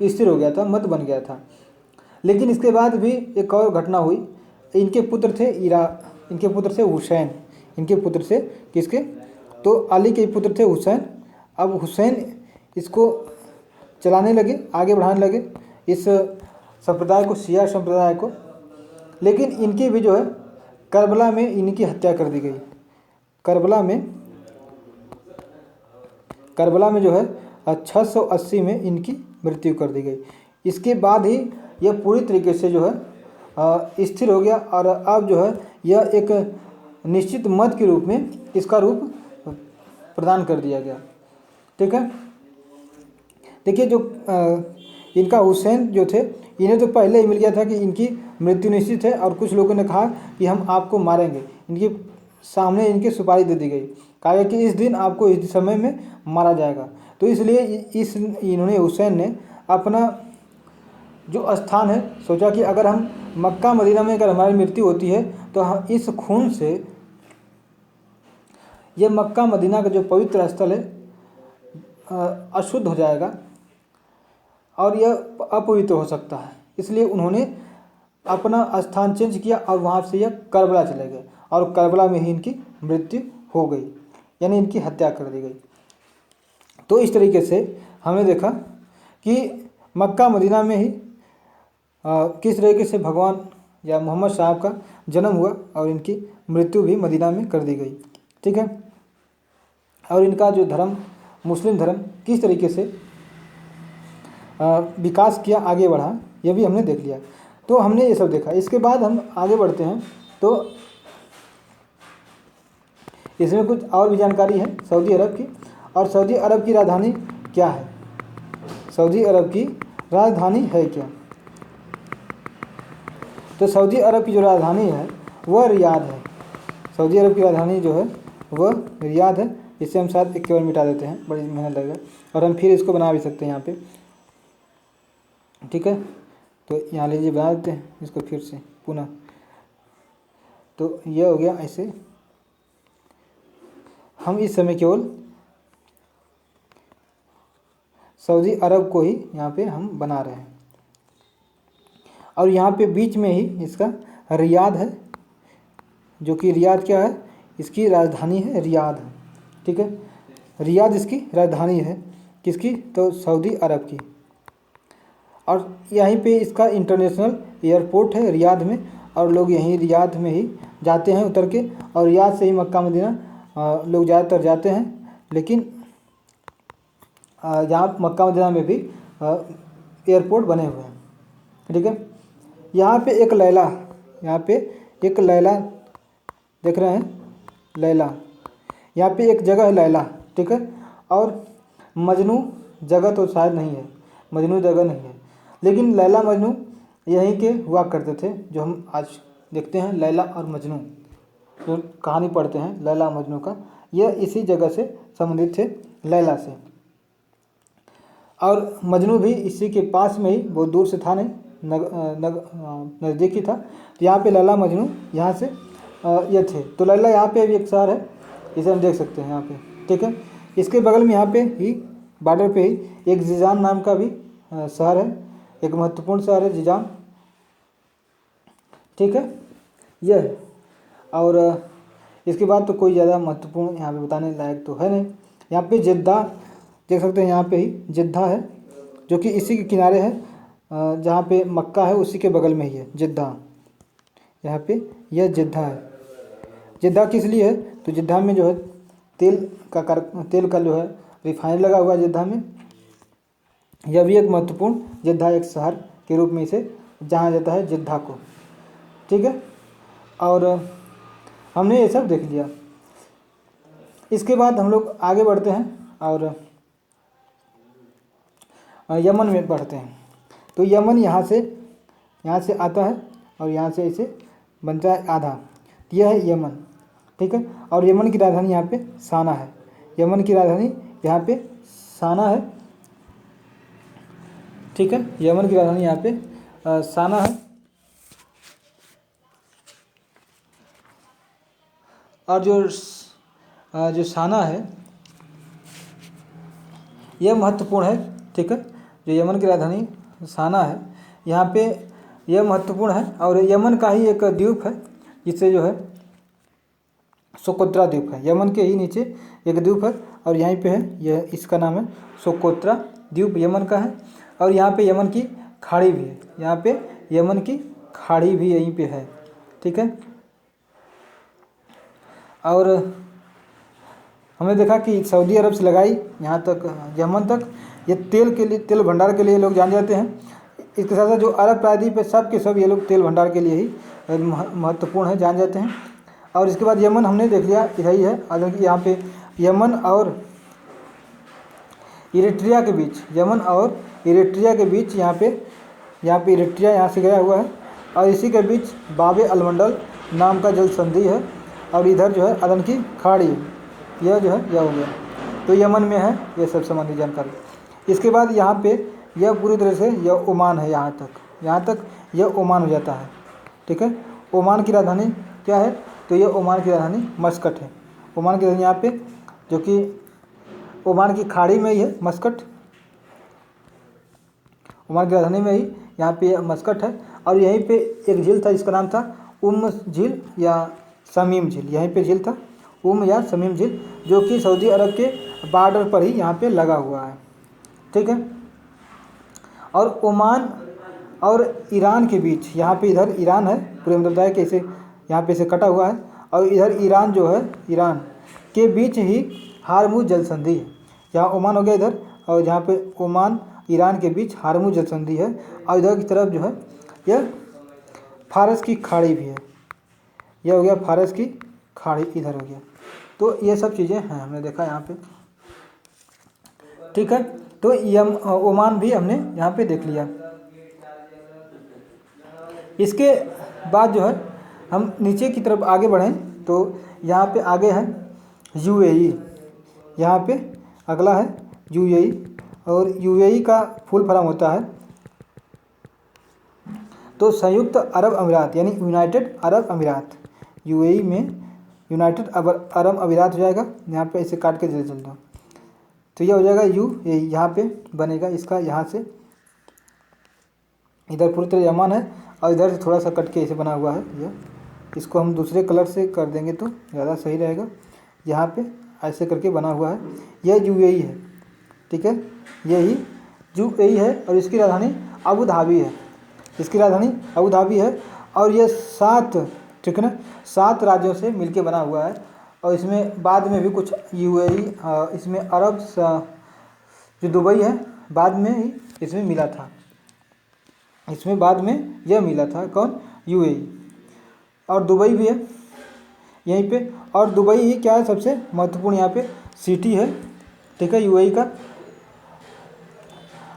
स्थिर हो गया था, मत बन गया था। लेकिन इसके बाद भी एक और घटना हुई। इनके पुत्र थे इनके पुत्र थे हुसैन, इनके पुत्र से किसके, तो अली के पुत्र थे हुसैन। अब हुसैन इसको चलाने लगे, आगे बढ़ाने लगे इस संप्रदाय को, शिया संप्रदाय को। लेकिन इनकी भी जो है करबला में इनकी हत्या कर दी गई। करबला में जो है 680 में इनकी मृत्यु कर दी गई। इसके बाद ही यह पूरी तरीके से जो है स्थिर हो गया, और अब जो है यह एक निश्चित मत के रूप में इसका रूप प्रदान कर दिया गया, ठीक है। देखिए जो इनका हुसैन जो थे, इन्हें तो पहले ही मिल गया था कि इनकी मृत्यु निश्चित है, और कुछ लोगों ने कहा कि हम आपको मारेंगे। इनके सामने इनकी सुपारी दे दी गई, कहा कि इस दिन आपको इस समय में मारा जाएगा। तो इसलिए इन्होंने हुसैन ने अपना जो स्थान है सोचा कि अगर हम मक्का मदीना में अगर हमारी मृत्यु होती है तो हम इस खून से ये मक्का मदीना का जो पवित्र स्थल है अशुद्ध हो जाएगा और यह अपवित्र हो सकता है। इसलिए उन्होंने अपना स्थान चेंज किया और वहाँ से यह करबला चले गए, और करबला में ही इनकी मृत्यु हो गई, यानी इनकी हत्या कर दी गई। तो इस तरीके से हमने देखा कि मक्का मदीना में ही किस तरीके से भगवान या मोहम्मद साहब का जन्म हुआ और इनकी मृत्यु भी मदीना में कर दी गई, ठीक है। और इनका जो धर्म मुस्लिम धर्म किस तरीके से विकास किया, आगे बढ़ा, यह भी हमने देख लिया। तो हमने ये सब देखा। इसके बाद हम आगे बढ़ते हैं। तो इसमें कुछ और भी जानकारी है सऊदी अरब की। और सऊदी अरब की राजधानी क्या है? सऊदी अरब की राजधानी है क्या? तो सऊदी अरब की जो राजधानी है वह रियाद है। सऊदी अरब की राजधानी जो है वह रियाद है। इसे हम साथ एक केवल मिटा देते हैं, बड़ी मेहनत लगेगा, और हम फिर इसको बना भी सकते हैं यहाँ पे, ठीक है। तो यहाँ लीजिए बना देते हैं इसको फिर से पुनः। तो यह हो गया ऐसे। हम इस समय केवल सऊदी अरब को ही यहाँ पे हम बना रहे हैं, और यहाँ पे बीच में ही इसका रियाद है, जो कि रियाद क्या है? इसकी राजधानी है रियाद, ठीक है। रियाद इसकी राजधानी है, किसकी? तो सऊदी अरब की। और यहीं पे इसका इंटरनेशनल एयरपोर्ट है रियाद में, और लोग यहीं रियाद में ही जाते हैं उतर के, और रियाद से ही मक्का मदीना लोग ज़्यादातर जाते हैं। लेकिन यहाँ मक्का मदीना में भी एयरपोर्ट बने हुए हैं, ठीक है। यहाँ पे एक लैला, यहाँ पे एक लैला देख रहे हैं, लैला, यहाँ पे एक जगह है लैला, ठीक है। और मजनू जगह तो शायद नहीं है, मजनू जगह नहीं है, लेकिन लैला मजनू यहीं के हुआ करते थे, जो हम आज देखते हैं लैला और मजनू, जो कहानी पढ़ते हैं लैला मजनू का, यह इसी जगह से संबंधित थे, लैला से। और मजनू भी इसी के पास में ही, बहुत दूर से था नहीं, नज़दीक ही था। तो यहाँ पे लैला मजनू यहाँ से ये थे। तो लैला यहाँ पे भी एक शहर है, इसे हम देख सकते हैं यहाँ पे, ठीक है। इसके बगल में यहाँ पे ही बॉर्डर पे ही एक जीजान नाम का भी शहर है, एक महत्वपूर्ण शहर है जीजान, ठीक है, यह है। और इसके बाद तो कोई ज़्यादा महत्वपूर्ण यहाँ पे बताने लायक तो है नहीं। यहाँ पे जिद्दा देख सकते हैं, यहाँ पे ही जिद्दा है, जो कि इसी के किनारे है, जहाँ पे मक्का है उसी के बगल में ही है जिद्दा। यहाँ पे यह जिद्दा है। जिद्दा किस लिए है? तो जिद्दा में जो है तेल का जो है रिफाइनरी लगा हुआ है जिद्दा में। यह भी एक महत्वपूर्ण, जिद्दा एक शहर के रूप में इसे जाना जाता है जिद्दा को, ठीक है। और हमने ये सब देख लिया। इसके बाद हम लोग आगे बढ़ते हैं और यमन में बढ़ते हैं। तो यमन यहाँ से आता है, और यहाँ से इसे बनता है आधा, यह है यमन, ठीक है। और यमन की राजधानी यहाँ पे साना है। यमन की राजधानी यहाँ पे साना है, ठीक है। यमन की राजधानी यहाँ पे साना है। और जो साना है यह महत्वपूर्ण है, ठीक है। जो यमन की राजधानी साना है, यहाँ पे यह महत्वपूर्ण है। और यमन का ही एक द्वीप है, जिससे जो है सोकोत्रा द्वीप है। यमन के ही नीचे एक द्वीप है, और यहीं पे है, यह इसका नाम है सोकोत्रा द्वीप, यमन का है। और यहाँ पे यमन की खाड़ी भी है, यहाँ पे यमन की खाड़ी भी यहीं पे है, ठीक है। और हमने देखा कि सऊदी अरब से लगाई यहाँ तक यमन तक, ये तेल के लिए, तेल भंडार के लिए लोग जान जाते हैं। इसके साथ साथ जो अरब प्रायद्वीप है सब के सब ये लोग तेल भंडार के लिए ही महत्वपूर्ण है, जान जाते हैं। और इसके बाद यमन हमने देख लिया, यही है। हालांकि यहाँ पे यमन और इरिट्रिया के बीच, यमन और इरिट्रिया के बीच यहाँ पे इरिट्रिया यहाँ से गया हुआ है, और इसी के बीच बाब अलमंडल नाम का जल संधि है, और इधर जो है अदन की खाड़ी, यह जो है यह हो गया। तो यमन में है ये सब संबंधी जानकारी। इसके बाद यहाँ पे यह पूरी तरह से यह ओमान है, यहाँ तक यह ओमान हो जाता है, ठीक है। ओमान की राजधानी क्या है? तो यह ओमान की राजधानी मस्कट है। ओमान की राजधानी यहाँ पे, जो कि ओमान की खाड़ी में ही है मस्कट, ओमान की राजधानी में ही यहाँ पे मस्कट है। और यहीं पे एक झील था जिसका नाम था झील या शमीम झील, यहीं पे झील था या शमीम झील, जो कि सऊदी अरब के बॉर्डर पर ही यहाँ पे लगा हुआ है, ठीक है। और ओमान और ईरान के बीच, यहाँ पे इधर ईरान है, पूरे मतलब है कि इसे यहाँ पे से कटा हुआ है, और इधर ईरान जो है, ईरान के बीच ही हारमुज जल संधि है। यहाँ ओमान हो गया इधर, और जहाँ पे ओमान ईरान के बीच हारमुज जल संधि है। और इधर की तरफ जो है यह फारस की खाड़ी भी है, यह हो गया फारस की खाड़ी, इधर हो गया, तो ये सब चीज़ें हैं हमने देखा यहाँ पे, ठीक है। तो ओमान भी हमने यहाँ पे देख लिया। इसके बाद जो है हम नीचे की तरफ आगे बढ़ें तो यहाँ पे आगे है यूएई, यहाँ पे अगला है यूएई। और यूएई का फुल फॉर्म होता है तो संयुक्त अरब अमीरात, यानी यूनाइटेड अरब अमीरात। यूएई में यूनाइटेड अरब अमीरात हो जाएगा। यहाँ पे ऐसे काट के दे चलता हूँ तो यह हो जाएगा यूएई, यहाँ पे बनेगा इसका, यहाँ से इधर पूरी तरह यमन है और इधर से थोड़ा सा कट के ऐसे बना हुआ है यह। इसको हम दूसरे कलर से कर देंगे तो ज़्यादा सही रहेगा। यहाँ पे ऐसे करके बना हुआ है, यह यूएई है, ठीक है। यही यूएई है और इसकी राजधानी अबू धाबी है, इसकी राजधानी अबू धाबी है। और ये 7, ठीक है ना, 7 राज्यों से मिलके बना हुआ है। और इसमें बाद में भी कुछ यूएई, इसमें अरब जो दुबई है बाद में ही इसमें मिला था, इसमें बाद में यह मिला था कौन, यूएई। और दुबई भी है यहीं पे। और दुबई ही क्या है, सबसे महत्वपूर्ण यहाँ पे सिटी है, ठीक है, यूएई का।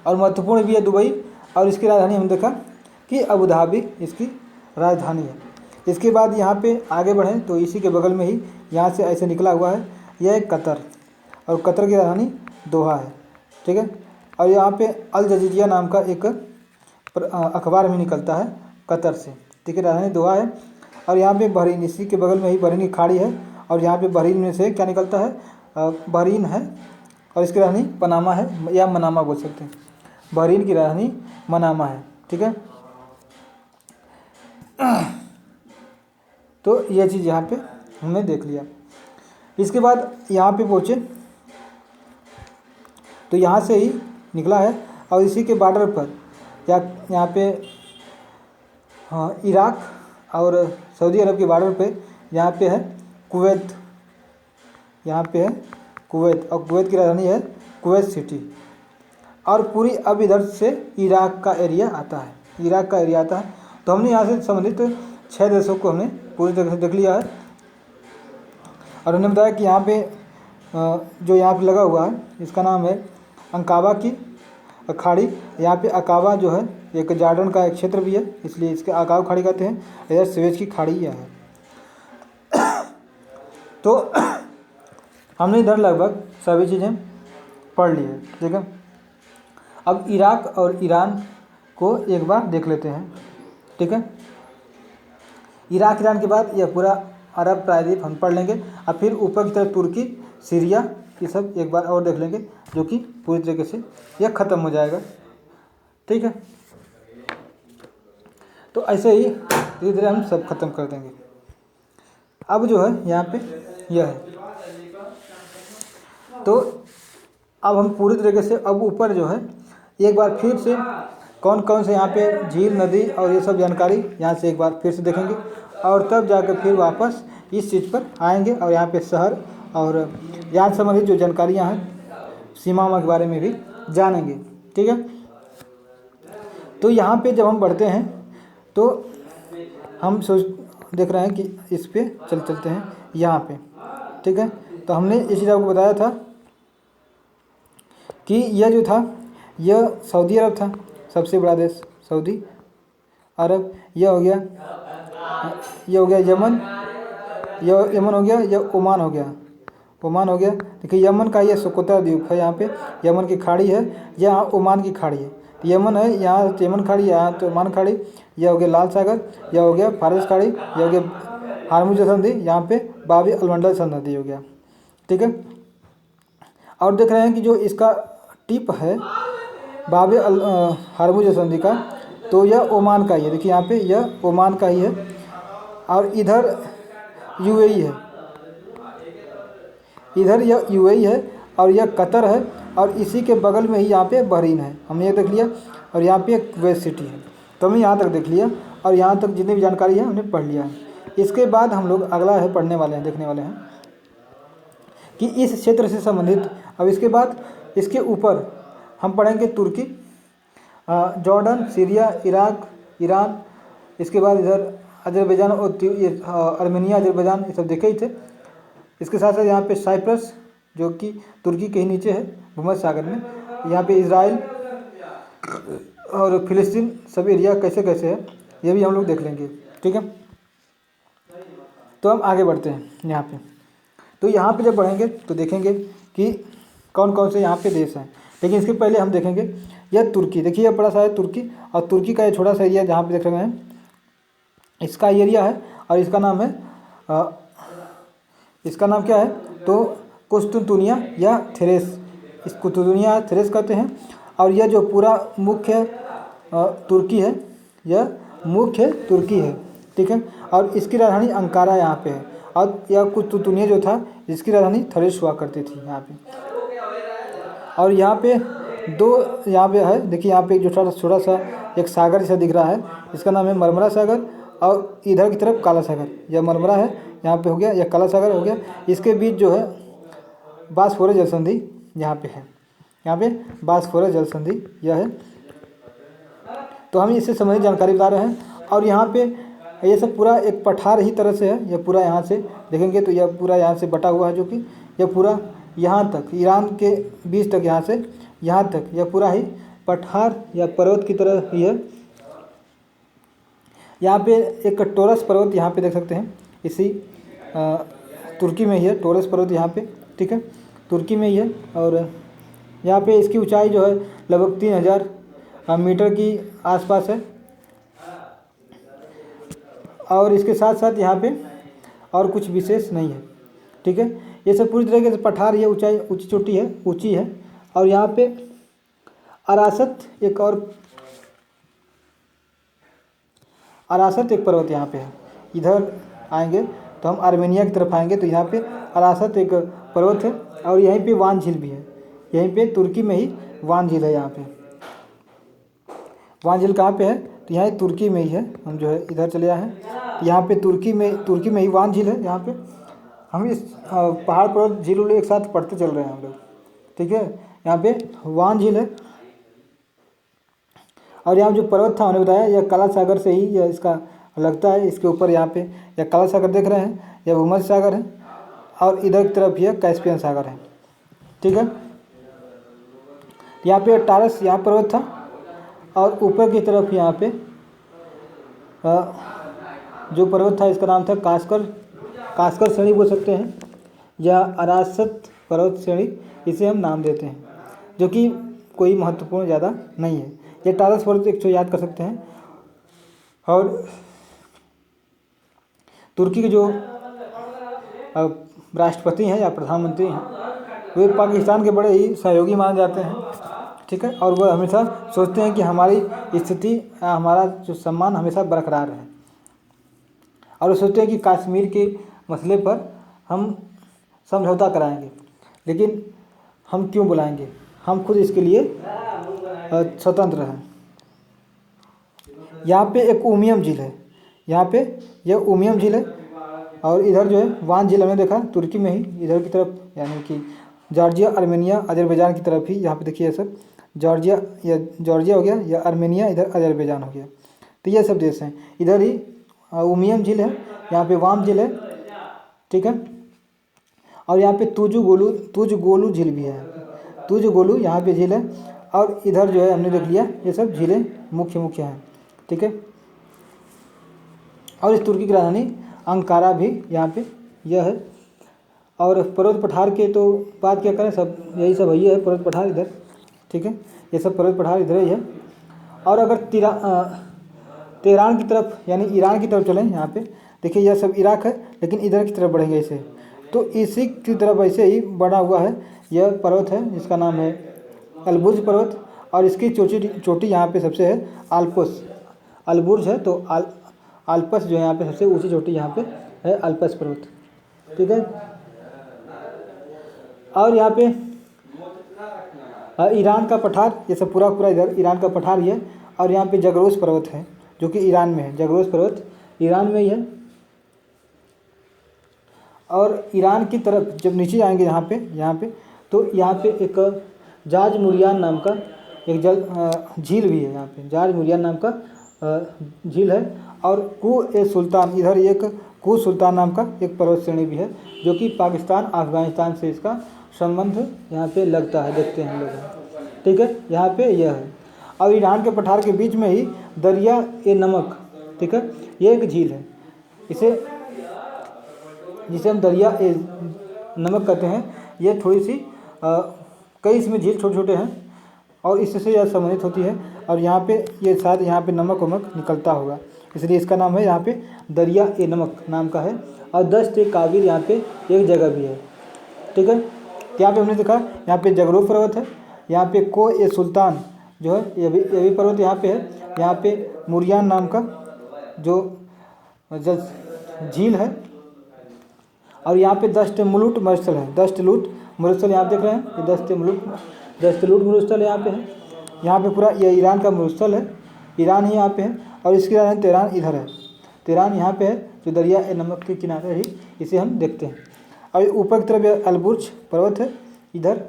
और महत्वपूर्ण भी है दुबई। और इसकी राजधानी हमने देखा कि अबू धाबी इसकी राजधानी है। इसके बाद यहाँ पे आगे बढ़ें तो इसी के बगल में ही यहाँ से ऐसे निकला हुआ है, यह है कतर, और कतर की राजधानी दोहा है, ठीक है। और यहाँ पे अल जजीरिया नाम का एक अखबार भी निकलता है कतर से, ठीक है, राजधानी दोहा है। और यहाँ पे बहरीन, इसी के बगल में ही बहरीन की खाड़ी है। और यहाँ पे बहरीन में से क्या निकलता है, बहरीन है। और इसकी राजधानी पनामा है, या मनामा बोल सकते हैं, बहरीन की राजधानी मनामा है, ठीक है। तो यह चीज़ यहाँ पे हमने देख लिया। इसके बाद यहाँ पे पहुँचे तो यहाँ से ही निकला है। और इसी के बॉर्डर पर या यहाँ पे हाँ इराक और सऊदी अरब के बॉर्डर पे यहाँ पे है कुवैत, यहाँ पे है कुवैत। और कुवैत की राजधानी है कुवैत सिटी। और पूरी अब इधर से इराक का एरिया आता है, इराक का एरिया आता है। तो हमने यहाँ से संबंधित 6 देशों को हमने पूरी तरह से देख लिया है। और उन्होंने बताया कि यहाँ पे जो यहाँ पे लगा हुआ है इसका नाम है अंकाबा की खाड़ी। यहाँ पे अकाबा जो है एक जॉर्डन का एक क्षेत्र भी है, इसलिए इसके अकाबा खाड़ी कहते हैं। इधर स्वेज की खाड़ी यह है। तो हमने इधर लगभग सभी चीज़ें पढ़ ली है, ठीक है। अब इराक और ईरान को एक बार देख लेते हैं, ठीक है। इराक ईरान के बाद यह पूरा अरब प्रायद्वीप हम पढ़ लेंगे। और फिर ऊपर की तरफ तुर्की, सीरिया, ये सब एक बार और देख लेंगे, जो कि पूरी तरीके से यह ख़त्म हो जाएगा, ठीक है। तो ऐसे ही धीरे धीरे हम सब खत्म कर देंगे। अब जो है यहाँ पे यह है, तो अब हम पूरी तरीके से अब ऊपर जो है एक बार फिर से कौन कौन से यहाँ पे झील, नदी और ये सब जानकारी यहाँ से एक बार फिर से देखेंगे। और तब जाकर फिर वापस इस चीज़ पर आएंगे और यहाँ पे शहर और यहाँ संबंधित जो जानकारियाँ हैं सीमा के बारे में भी जानेंगे, ठीक है। तो यहाँ पे जब हम बढ़ते हैं तो हम देख रहे हैं कि इस पे चलते हैं यहाँ पे, ठीक है। तो हमने इस चीज़ आपको बताया था कि यह जो था यह सऊदी अरब था, सबसे बड़ा देश सऊदी अरब। यह हो गया यमन, यह यमन हो गया, यह ओमान हो गया, ओमान हो गया। देखिए यमन का यह सोकोत्रा द्वीप है, यहाँ पे यमन की खाड़ी है, यहाँ ओमान की खाड़ी है। यमन है, यहाँ यमन खाड़ी, यहाँ तो ओमान खाड़ी। यह हो गया लाल सागर, यह हो गया फारस खाड़ी, यह हो गया हार्मुज नदी, यहाँ पे बाब अल मंडल नदी हो गया, ठीक है। और देख रहे हैं कि जो इसका टिप है बाब अल हार्मुज नदी का, तो यह ओमान का ही है। देखिए यहाँ पे यह ओमान का ही है। और इधर यूएई है, इधर यह यूएई है और यह कतर है। और इसी के बगल में ही यहाँ पे बहरीन है, हमने ये देख लिया। और यहाँ पे कुवैत सिटी है, तो हमने यहाँ तक देख लिया। और यहाँ तक जितनी भी जानकारी है हमने पढ़ लिया है। इसके बाद हम लोग अगला है पढ़ने वाले हैं, देखने वाले हैं कि इस क्षेत्र से संबंधित। अब इसके बाद इसके ऊपर हम पढ़ेंगे तुर्की, जॉर्डन, सीरिया, इराक, ईरान। इसके बाद इधर अजरबैजान और आर्मेनिया, अजरबैजान, ये सब देखे ही थे। इसके साथ साथ यहाँ पे साइप्रस जो कि तुर्की के ही नीचे है भूमध्य सागर में, यहाँ पे इजराइल और फिलिस्तीन सभी एरिया कैसे कैसे है ये भी हम लोग देख लेंगे। ठीक है, तो हम आगे बढ़ते हैं यहाँ पे। तो यहाँ पे जब बढ़ेंगे तो देखेंगे कि कौन कौन से यहाँ पे देश हैं, लेकिन इसके पहले हम देखेंगे यह तुर्की। देखिए यह बड़ा सा है तुर्की, और तुर्की का ये छोटा सा एरिया जहाँ पे देख रहे हैं इसका एरिया है, और इसका नाम है इसका नाम क्या है तो कुस्तुनतुनिया या थेरेस, इसको कुस्तुनतुनिया थेरेस कहते हैं। और यह जो पूरा मुख्य तुर्की है, यह मुख्य तुर्की है। ठीक है, और इसकी राजधानी अंकारा यहाँ पे है, और यह कुस्तुनतुनिया जो था इसकी राजधानी थेरेस हुआ करती थी यहाँ पे। और यहाँ पे दो यहाँ पे है, देखिए यहाँ पे एक जो छोटा सा एक सागर जैसा दिख रहा है, इसका नाम है मरमरा सागर, और इधर की तरफ काला सागर। यह मरमरा है यहाँ पे हो गया, यह काला सागर हो गया। इसके बीच जो है बॉस्फोरस जल संधि यहाँ पे है, यहाँ पे बॉस्फोरस जल संधि यह है। तो हम इससे संबंधित जानकारी बता रहे हैं। और यहाँ पे ये सब पूरा एक पठार ही तरह से है, यह पूरा यहाँ से देखेंगे तो यह पूरा यहाँ से बटा हुआ है, जो कि यह पूरा यहाँ तक ईरान के बीच तक यहाँ से यहाँ तक यह पूरा ही पठार या पर्वत की तरह ही है। यहाँ पे एक टोरस पर्वत यहाँ पे देख सकते हैं, इसी तुर्की में ही है टोरस पर्वत यहाँ पे। ठीक है, तुर्की में ही है, और यहाँ पे इसकी ऊंचाई जो है लगभग 3000 मीटर की आसपास है। और इसके साथ साथ यहाँ पे और कुछ विशेष नहीं है। ठीक है, ये सब पूरी तरीके से पठार, ये ऊंचाई ऊंची चोटी है, ऊंची है। और यहाँ पे अरासत एक पर्वत यहाँ पे है। इधर आएंगे तो हम आर्मेनिया की तरफ आएंगे तो यहाँ पे अरासत एक पर्वत है, और यहीं पे वान झील भी है। यहीं पे तुर्की में ही वान झील है। यहाँ पे वान झील कहाँ पे है तो यहाँ तुर्की में ही है। हम जो है इधर चले आए हैं, यहाँ पे तुर्की में ही वान झील है। यहाँ पे हम इस पहाड़ पर्वत झील एक साथ पढ़ते चल रहे हैं हम लोग। ठीक है, यहाँ पे वान झील है। और यहाँ जो पर्वत था उन्होंने बताया यह काला सागर से ही यह इसका लगता है। इसके ऊपर यहाँ पे यह काला सागर देख रहे हैं, यह भूमध्य सागर है, और इधर की तरफ यह कैस्पियन सागर है। ठीक है, यहाँ पे टारस यहाँ पर्वत था, और ऊपर की तरफ यहाँ पे जो पर्वत था इसका नाम था कास्कर श्रेणी बोल सकते हैं, या अरासत पर्वत श्रेणी इसे हम नाम देते हैं, जो कि कोई महत्वपूर्ण ज़्यादा नहीं है। ये टारस पर्वत एक याद कर सकते हैं। और तुर्की के जो राष्ट्रपति हैं या प्रधानमंत्री हैं वे पाकिस्तान के बड़े ही सहयोगी माने जाते हैं। ठीक है, और वह हमेशा सोचते हैं कि हमारी स्थिति हमारा जो सम्मान हमेशा बरकरार है, और वो सोचते हैं कि कश्मीर के मसले पर हम समझौता कराएंगे, लेकिन हम क्यों बुलाएंगे, हम खुद इसके लिए स्वतंत्र हैं। यहाँ पे एक उमियम झील है, यहाँ पे यह उमियम झील है, और इधर जो है वान झील हमने देखा तुर्की में ही, इधर की तरफ यानी कि जॉर्जिया, आर्मेनिया, अजरबैजान की तरफ ही। यहाँ पे देखिए ये सब जॉर्जिया हो गया, या आर्मेनिया, इधर अजरबैजान हो गया। तो ये सब देश हैं। इधर ही उमियम झील है, यहाँ पे वाम झील है। ठीक है, और यहाँ पे तुजगोलू झील भी है, तुजगोलू यहाँ पे झील है। और इधर जो है हमने देख लिया ये सब झीलें मुख्य हैं। ठीक है, और इस तुर्की की राजधानी अंकारा भी यहाँ पे यह है। और पर्वत पठार के तो बात क्या करें, सब यही सब है पर्वत पठार इधर। ठीक है, ये सब पर्वत पठार इधर ही है। और अगर तेहरान की तरफ यानी ईरान की तरफ चलें, यहाँ पे देखिए यह सब इराक है, लेकिन इधर की तरफ बढ़ेंगे इसे तो इसी की तरफ ऐसे ही बना हुआ है यह पर्वत है, जिसका नाम है अलबुर्ज पर्वत। और इसकी चोटी यहाँ पे सबसे है आल्पस, अलबुर्ज है तो आल्पस जो है यहाँ पे सबसे ऊंची चोटी यहाँ पे है आल्पस पर्वत। ठीक है, और यहाँ पे ईरान का पठार, ये सब पूरा इधर ईरान का पठार ही है। और यहाँ पे जगरोस पर्वत है जो कि ईरान में है, जगरोस पर्वत ईरान में ही है। और ईरान की तरफ जब नीचे आएंगे यहाँ पे तो यहाँ पे एक जाज मुरियान नाम का एक झील भी है। यहाँ पे जाज मुरियान नाम का झील है। और कू ए सुल्तान, इधर एक कूच सुल्तान नाम का एक पर्वत श्रेणी भी है, जो कि पाकिस्तान अफगानिस्तान से इसका संबंध यहाँ पे लगता है, देखते हैं हम लोग। ठीक है, यहाँ पे यह है। और ईरान के पठार के बीच में ही दरिया ए नमक, ठीक है, ये एक झील है, जिसे हम दरिया ए नमक कहते हैं। ये थोड़ी सी कई इसमें झील छोटे छोटे हैं और इससे यह सम्मिलित होती है, और यहाँ पे ये शायद यहाँ पे नमक वमक निकलता होगा, इसलिए इसका नाम है यहाँ पे दरिया ए नमक नाम का है। और दश्त ए काबिर यहाँ पे एक जगह भी है। ठीक है, यहाँ पे हमने देखा यहाँ पे जगरूफ पर्वत है, यहाँ पे को ए सुल्तान जो है ये भी पर्वत यहाँ पे है। यहाँ पे मुरियान नाम का जो झील है, और यहाँ पे दश्त मुलूट मरुस्थल है, दश्त लूट मरुस्थल यहाँ देख रहे हैं, ये दश्त लूट मरुस्थल यहाँ पे है। यहाँ पे पूरा ये ईरान का मरुस्थल है, ईरान ही यहाँ पे है, और इसके राजधानी तेहरान इधर है, तेहरान यहाँ पे है, जो दरिया ए नमक के किनारे ही इसे हम देखते हैं। और ऊपर की तरफ ये अलबुर्ज पर्वत है इधर,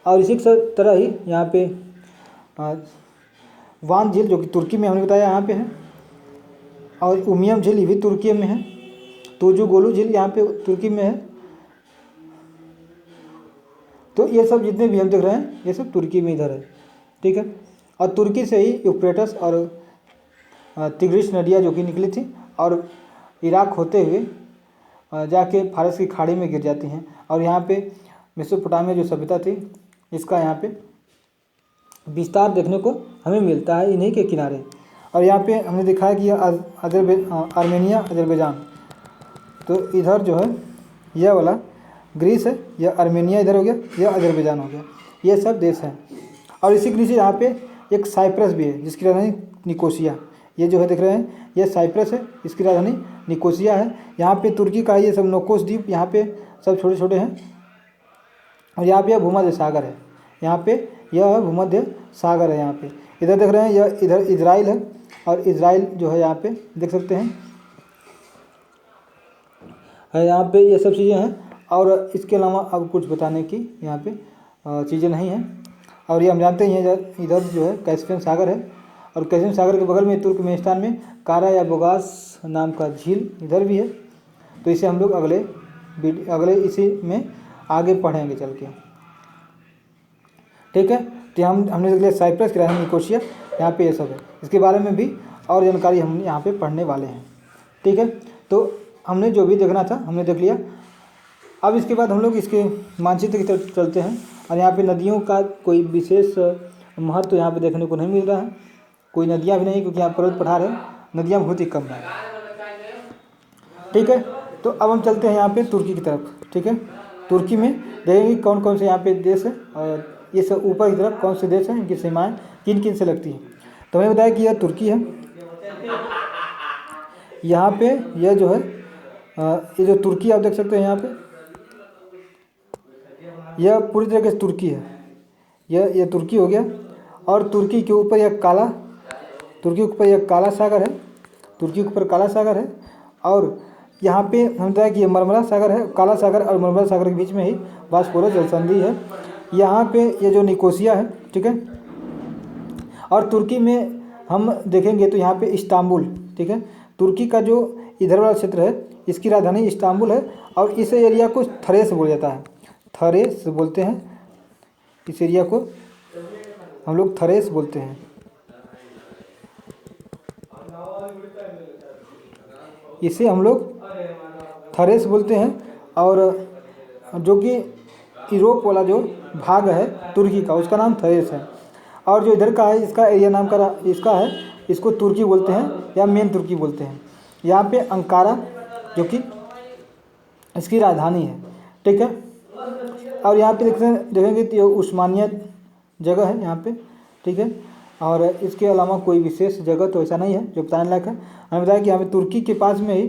और इसी तरह ही यहाँ पे वान झील जो कि तुर्की में हमने बताया यहाँ पे है, और उमियम झील ये भी तुर्की में है, तुजू गोलू झील यहाँ पे तुर्की में है। तो ये सब जितने भी हम देख रहे हैं ये सब तुर्की में इधर है। ठीक है, और तुर्की से ही यूफ्रेटस और तिग्रिस नदियाँ जो कि निकली थी और इराक होते हुए जाके फारस की खाड़ी में गिर जाती हैं, और यहाँ पे मेसोपोटामिया जो सभ्यता थी इसका यहाँ पे विस्तार देखने को हमें मिलता है इन्हीं के किनारे। और यहाँ पे हमने देखा है कि आर्मेनिया अजरबैजान, तो इधर जो है यह वाला ग्रीस है, यह आर्मेनिया इधर हो गया, यह अजरबैजान हो गया, ये सब देश हैं। और इसी के नीचे यहाँ पे एक साइप्रस भी है जिसकी राजधानी निकोसिया, ये जो है देख रहे हैं ये साइप्रस है, इसकी राजधानी निकोसिया है। यहाँ पे तुर्की का ये सब नोकोस द्वीप यहाँ पे सब छोटे छोटे हैं, और यहाँ पे यह भूमध्य सागर है, यहाँ पे यह भूमध्य सागर है। यहाँ पे इधर देख रहे हैं यह इधर इजराइल है, और इजराइल जो है यहाँ पे देख सकते हैं यहाँ पे ये सब चीज़ें हैं। और इसके अलावा अब कुछ बताने की यहाँ पे चीज़ें नहीं हैं। और ये हम जानते ही हैं इधर जो है कैस्पियन सागर है, और कैस्पियन सागर के बगल में तुर्कमेनिस्तान में कारा या बोगास नाम का झील इधर भी है। तो इसे हम लोग अगले इसी में आगे पढ़ेंगे चल के। ठीक है, तो हमने देख लिया साइप्रस की राजधानी निकोसिया, यहाँ पे ये सब है, इसके बारे में भी और जानकारी हम यहाँ पे पढ़ने वाले हैं। ठीक है, तो हमने जो भी देखना था हमने देख लिया। अब इसके बाद हम लोग इसके मानचित्र की तरफ चलते हैं, और यहाँ पे नदियों का कोई विशेष महत्व तो यहाँ पे देखने को नहीं मिल रहा है, कोई नदियाँ भी नहीं, क्योंकि यहाँ पर्वत पठार है, नदियाँ बहुत ही कम है। ठीक है, तो अब हम चलते हैं यहाँ पे तुर्की की तरफ। ठीक है, तुर्की में देखेंगे कौन कौन से यहाँ पे देश है, और ये सब ऊपर की तरफ कौन से देश हैं, इनकी सीमाएँ किन किन से लगती हैं। तो मैंने बताया कि यह तुर्की है, यहाँ पे यह जो है ये जो तुर्की आप देख सकते हैं यहाँ पे, यह पूरी तरीके से तुर्की है, यह तुर्की हो गया। और तुर्की के ऊपर यह काला सागर है, तुर्की के ऊपर काला सागर है। और यहाँ पे हम बताया कि ये मरमरा सागर है, काला सागर और मरमरा सागर के बीच में ही बॉस्फोरस जलसंधि है। यहाँ पे ये जो निकोसिया है, ठीक है। और तुर्की में हम देखेंगे तो यहाँ पे इस्तांबुल, ठीक है, तुर्की का जो इधर वाला क्षेत्र है इसकी राजधानी इस्तांबुल है, और इस एरिया को थरेस बोला जाता है, थरेस बोलते हैं, इस एरिया को हम लोग थरेस बोलते हैं। इसे हम लोग थरेस बोलते हैं, और जो कि यूरोप वाला जो भाग है तुर्की का उसका नाम थरेस है। और जो इधर का है इसका एरिया नाम का इसका है, इसको तुर्की बोलते हैं या मेन तुर्की बोलते हैं। यहाँ पे अंकारा जो कि इसकी राजधानी है, ठीक है। और यहाँ पे देखेंगे तो उस्मानिया जगह है यहाँ पे, ठीक है। और इसके अलावा कोई विशेष जगह तो ऐसा नहीं है जो बताने लायक है। हमें बताया कि यहाँ पे तुर्की के पास में ही,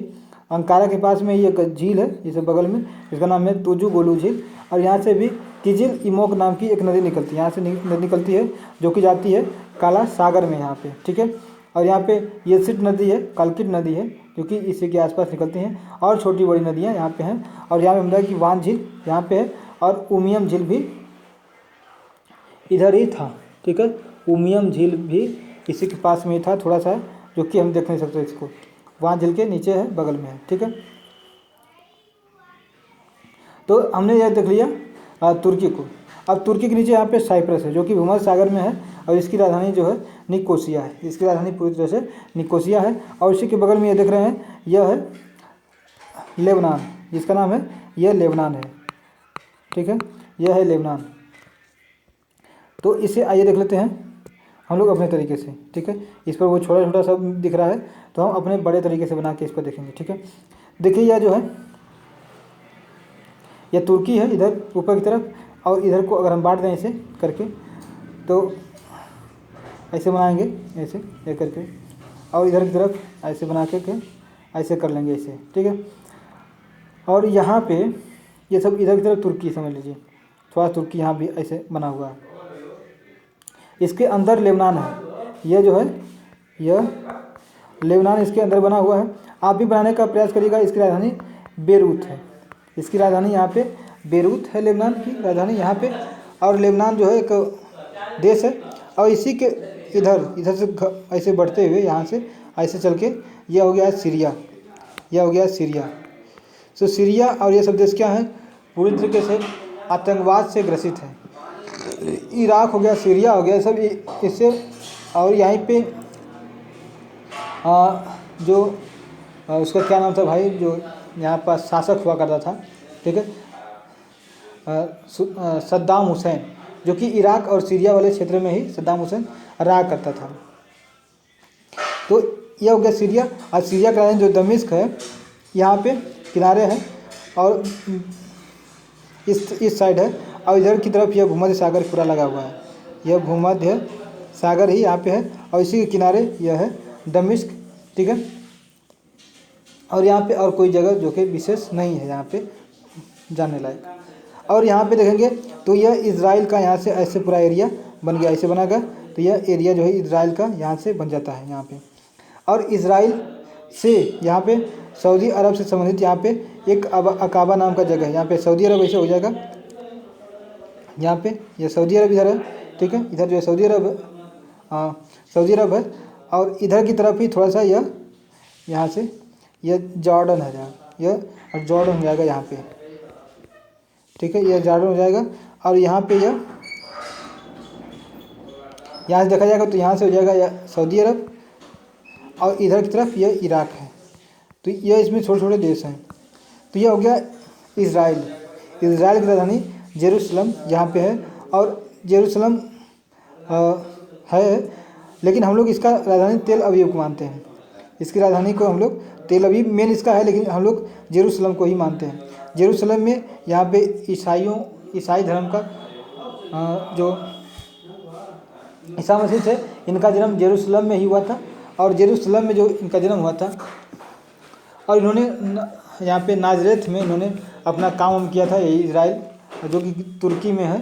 अंकारा के पास में ही एक झील है इसे बगल में, इसका नाम है तुजू गोलू झील। और यहाँ से भी किजिल इमोक नाम की एक नदी निकलती है, यहाँ से नदी निकलती है जो कि जाती है काला सागर में यहाँ पे, ठीक है। और यहाँ पे येसिट नदी है, कालकिट नदी है जो कि इसी के आसपास निकलती हैं, और छोटी बड़ी नदियाँ यहाँ पे हैं। और यहाँ पे बताया कि वान झील यहाँ पे है, और उमियम झील भी इधर ही था, ठीक है। उमियम झील भी इसी के पास में ही था थोड़ा सा, जो कि हम देख नहीं सकते इसको। वहाँ झील के नीचे है, बगल में है। ठीक है, तो हमने यह देख लिया तुर्की को। अब तुर्की के नीचे यहाँ पे साइप्रस है जो कि भूमध्य सागर में है और इसकी राजधानी जो है निकोसिया है। इसकी राजधानी पूरी तरह से निकोसिया है। और इसी के बगल में ये देख रहे हैं, यह है लेबनान, जिसका नाम है, यह लेबनान है। ठीक है, यह है लेबनान। तो इसे आइए देख लेते हैं हम लोग अपने तरीके से। ठीक है, इस पर वो छोटा छोटा सब दिख रहा है, तो हम अपने बड़े तरीके से बना के इसको देखेंगे। ठीक है, देखिए यह जो है, यह तुर्की है इधर ऊपर की तरफ, और इधर को अगर हम बांट दें ऐसे करके, तो ऐसे बनाएंगे, ऐसे ये करके, और इधर की तरफ ऐसे बना के ऐसे कर लेंगे ऐसे। ठीक है, और यहाँ पे ये सब इधर की तरफ तुर्की समझ लीजिए, थोड़ा तुर्की यहाँ भी ऐसे बना हुआ है। इसके अंदर लेबनान है, यह जो है, यह लेबनान इसके अंदर बना हुआ है। आप भी बनाने का प्रयास करिएगा। इसकी राजधानी बेरूत है। इसकी राजधानी यहाँ पे बेरूत है, लेबनान की राजधानी यहाँ पे। और लेबनान जो है एक देश है, और इसी के इधर से ऐसे बढ़ते हुए यहाँ से ऐसे चल के यह हो गया सीरिया, यह हो गया सीरिया। तो सीरिया और ये सब देश क्या है, पूरी तरीके से आतंकवाद से ग्रसित है। इराक हो गया, सीरिया हो गया, सब इससे। और यहीं पे जो उसका क्या नाम था भाई, जो यहाँ पर शासक हुआ करता था, ठीक है, सद्दाम हुसैन, जो कि इराक और सीरिया वाले क्षेत्र में ही सद्दाम हुसैन रहा करता था। तो यह हो गया सीरिया। और सीरिया का जो दमिश्क है, यहाँ पे किनारे हैं, और इस साइड है, और इधर की तरफ यह भूमध्य सागर पूरा लगा हुआ है। यह भूमध्य सागर ही यहाँ पे है, और इसी के किनारे यह है दमिश्क। ठीक है, और यहाँ पे और कोई जगह जो कि विशेष नहीं है यहाँ पे जाने लायक। और यहाँ पे देखेंगे तो यह इजराइल का यहाँ से ऐसे पूरा एरिया बन गया, ऐसे बना गया, तो यह एरिया जो है इजराइल का यहाँ से बन जाता है यहाँ पे। और इजराइल से यहाँ पे सऊदी अरब से संबंधित यहाँ पे एक अकाबा नाम का जगह है। यहाँ पे सऊदी अरब ऐसे हो जाएगा, यहाँ पे यह सऊदी अरब इधर है। ठीक है, इधर जो है सऊदी अरब है, सऊदी अरब है। और इधर की तरफ ही थोड़ा सा यह यहाँ से यह जॉर्डन है, यह जॉर्डन हो जाएगा यहाँ पे। ठीक है, यह जॉर्डन हो जाएगा। और यहाँ पे यह यहाँ से देखा जाएगा तो यहाँ से हो जाएगा यह सऊदी अरब, और इधर की तरफ यह इराक है। तो यह इसमें छोटे छोटे देश हैं। तो यह हो गया इजराइल। इजराइल की राजधानी जेरूसलम यहाँ पे है, और जेरूसलम है, लेकिन हम लोग इसका राजधानी तेल अवीव को मानते हैं। इसकी राजधानी को हम लोग तेल अवीव मेन इसका है, लेकिन हम लोग जेरूसलम को ही मानते हैं। जेरूसलम में यहाँ पे ईसाई धर्म का जो ईसा मसीह थे, इनका जन्म जेरूसलम में ही हुआ था। और जेरूसलम में जो इनका जन्म हुआ था, और इन्होंने यहाँ पे नाजरेथ में इन्होंने अपना काम किया था। यही इजराइल जो कि तुर्की में है,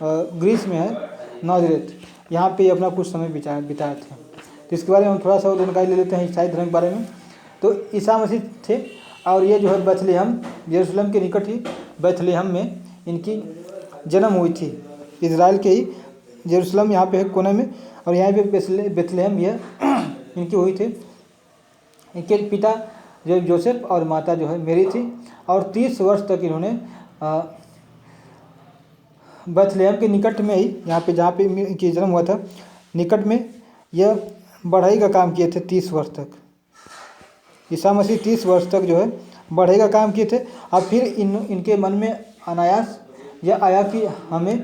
ग्रीस में है, नाजरेथ, यहाँ पे अपना कुछ समय बिताए थे। तो इसके बारे में हम थोड़ा सा जानकारी ले लेते हैं ईसाई धर्म के बारे में। तो ईसा मसीह थे, और ये जो है बैथलेहम, जेरूसलम के निकट ही बैथलेहम में इनकी जन्म हुई थी। इजराइल के ही जेरूसलम यहाँ पे है कोने में, और यहाँ पे बैथलेहम यह इनकी हुई थी। इनके पिता जो जोसेफ और माता जो है मेरी थी, और 30 वर्ष तक इन्होंने बैथलेहम के निकट में ही, यहाँ पे जहाँ पे इनकी जन्म हुआ था, निकट में यह बढ़ई का काम किए थे 30 वर्ष तक। ईसा मसीह 30 वर्ष तक जो है बढ़ई का काम किए थे। और फिर इनके मन में अनायास यह आया कि हमें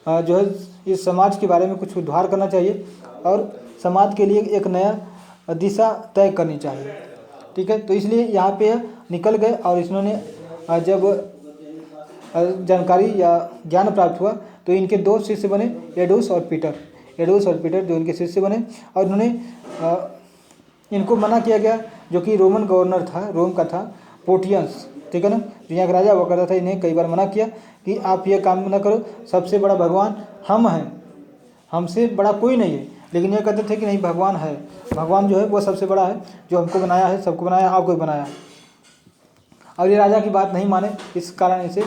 जो है इस समाज के बारे में कुछ उद्धार करना चाहिए, और समाज के लिए एक नया दिशा तय करनी चाहिए। ठीक है, तो इसलिए यहाँ पे निकल गए, और इन्होंने जब जानकारी या ज्ञान प्राप्त हुआ तो इनके 2 शिष्य बने, एडोस और पीटर जो इनके शिष्य बने। और इन्होंने इनको मना किया गया, जो कि रोमन गवर्नर था, रोम का था, पोर्टियंस, ठीक है ना, जो यहाँ का राजा हुआ करता था। इन्हें कई बार मना किया कि आप ये काम ना करो, सबसे बड़ा भगवान हम हैं, हमसे बड़ा कोई नहीं है। लेकिन ये कहते थे कि नहीं, भगवान है, भगवान जो है वो सबसे बड़ा है, जो हमको बनाया है, सबको बनाया, आपको भी बनाया। और ये राजा की बात नहीं माने, इस कारण इसे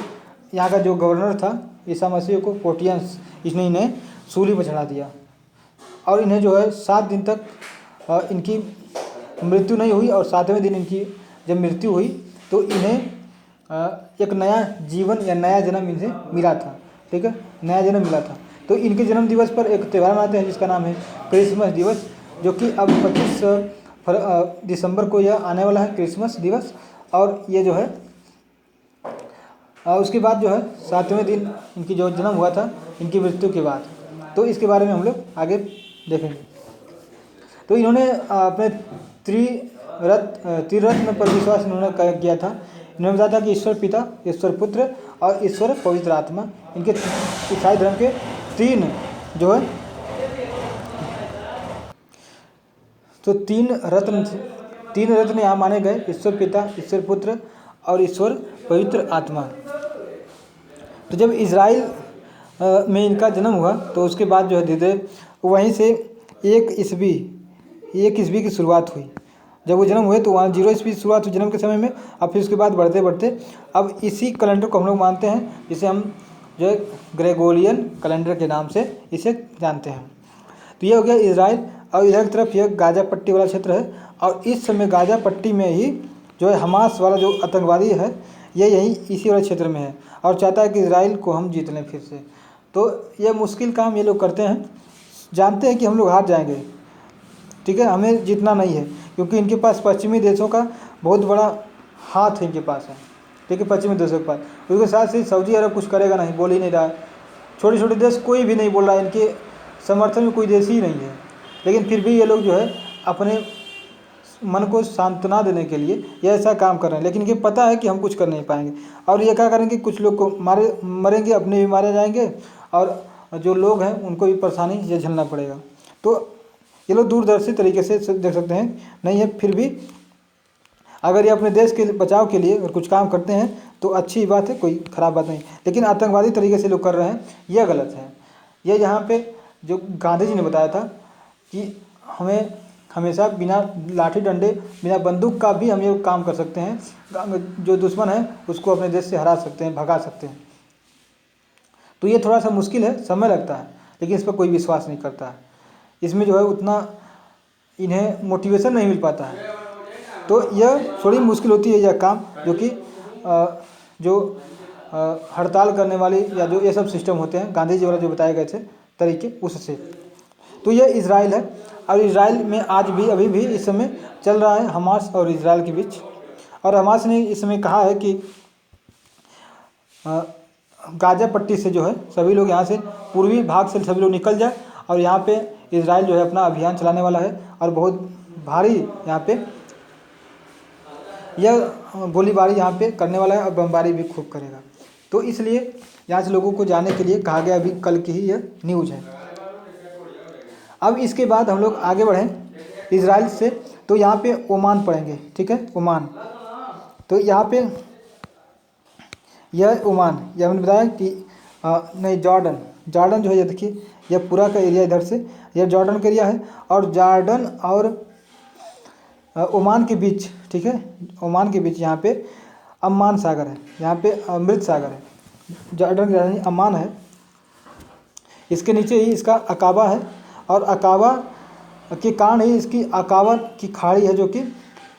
यहाँ का जो गवर्नर था ईसा मसीह को, पोर्टियंस, इसने इन्हें सूली पर चढ़ा दिया। और इन्हें जो है 7 दिन तक इनकी मृत्यु नहीं हुई और 7वें दिन इनकी जब मृत्यु हुई तो इन्हें एक नया जीवन या नया जन्म इन्हें मिला था। ठीक है, नया जन्म मिला था। तो इनके जन्म दिवस पर एक त्यौहार मनाते हैं जिसका नाम है क्रिसमस दिवस, जो कि अब 25 दिसंबर को यह आने वाला है क्रिसमस दिवस। और ये जो है उसके बाद जो है 7वें दिन इनकी जो जन्म हुआ था इनकी मृत्यु के बाद। तो इसके बारे में हम लोग आगे देखेंगे। तो इन्होंने अपने त्रिरत्न पर विश्वास इन्होंने किया था। इन्होंने बताया था कि ईश्वर पिता, ईश्वर पुत्र और ईश्वर पवित्र आत्मा, इनके ईसाई धर्म के तीन जो है तो तीन रत्न यहाँ माने गए, ईश्वर पिता, ईश्वर पुत्र और ईश्वर पवित्र आत्मा। तो जब इज़राइल में इनका जन्म हुआ तो उसके बाद जो है धीरे धीरे वहीं से 1 ईस्वी की शुरुआत हुई। जब वो जन्म हुए तो वहाँ 0 ईस्वी शुरुआत हुई जन्म के समय में। अब फिर उसके बाद बढ़ते बढ़ते अब इसी कैलेंडर को हम लोग मानते हैं, जिसे हम जो है ग्रेगोरियन कैलेंडर के नाम से इसे जानते हैं। तो ये हो गया इज़राइल। और इधर की तरफ यह गाज़ा पट्टी वाला क्षेत्र है, और इस समय गाज़ा पट्टी में ही जो है हमास वाला जो आतंकवादी है ये यही इसी वाले क्षेत्र में है और चाहता है कि इज़राइल को हम जीत लें फिर से। तो यह मुश्किल काम ये लोग करते हैं, जानते हैं कि हम लोग हार जाएंगे। ठीक है, हमें जीतना नहीं है, क्योंकि इनके पास पश्चिमी देशों का बहुत बड़ा हाथ है इनके पास है। ठीक है, पश्चिमी देशों के पास। उसके साथ ही सऊदी अरब कुछ करेगा नहीं, बोल ही नहीं रहा है। छोटे छोटे देश कोई भी नहीं बोल रहा है, इनके समर्थन में कोई देश ही नहीं है। लेकिन फिर भी ये लोग जो है अपने मन को सांत्वना देने के लिए ये ऐसा काम कर रहे हैं, लेकिन इनको पता है कि हम कुछ कर नहीं पाएंगे। और ये क्या करेंगे, कुछ लोग को मरेंगे, अपने भी मारे जाएंगे, और जो लोग हैं उनको भी परेशानी ये झेलना पड़ेगा। तो ये लोग दूरदर्शी तरीके से देख सकते हैं नहीं है। फिर भी अगर ये अपने देश के बचाव के लिए अगर कुछ काम करते हैं तो अच्छी बात है, कोई ख़राब बात नहीं। लेकिन आतंकवादी तरीके से लोग कर रहे हैं, यह गलत है। ये यहाँ पे जो गांधी जी ने बताया था कि हमें हमेशा बिना लाठी डंडे, बिना बंदूक का भी हम ये काम कर सकते हैं, जो दुश्मन है उसको अपने देश से हरा सकते हैं, भगा सकते हैं। तो ये थोड़ा सा मुश्किल है, समय लगता है, लेकिन इस पर कोई विश्वास नहीं करता है। इसमें जो है उतना इन्हें मोटिवेशन नहीं मिल पाता है। तो यह थोड़ी मुश्किल होती है यह काम, जो कि हड़ताल करने वाली या जो ये सब सिस्टम होते हैं गांधी जी वाला जो बताए गए थे तरीके उससे। तो यह इज़राइल है, और इज़राइल में आज भी अभी भी इस समय चल रहा है हमास और इज़राइल के बीच। और हमास ने इस समय कहा है कि गाज़ा पट्टी से जो है सभी लोग यहाँ से पूर्वी भाग से सभी लोग निकल जाए, और यहाँ पे इज़राइल जो है अपना अभियान चलाने वाला है, और बहुत भारी यहाँ पे यह गोलीबारी यहाँ पे करने वाला है, और बमबारी भी खूब करेगा। तो इसलिए यहाँ से लोगों को जाने के लिए कहा गया, अभी कल की ही यह न्यूज़ है। अब इसके बाद हम लोग आगे बढ़ें इज़राइल से, तो यहाँ पे ओमान पढ़ेंगे। ठीक है, ओमान। तो यहाँ पे यह ओमान, यह मैंने बताया कि नहीं, जॉर्डन जो है, ये देखिए यह पूरा का एरिया इधर से यह जॉर्डन का एरिया है, और जॉर्डन और ओमान के बीच, ठीक है, ओमान के बीच यहाँ पे अम्मान सागर है, यहाँ पे अमृत सागर है। जॉर्डन की राजधानी अम्मान है। इसके नीचे ही इसका अकाबा है, और अकाबा के कारण ही इसकी अकाबा की खाड़ी है, जो कि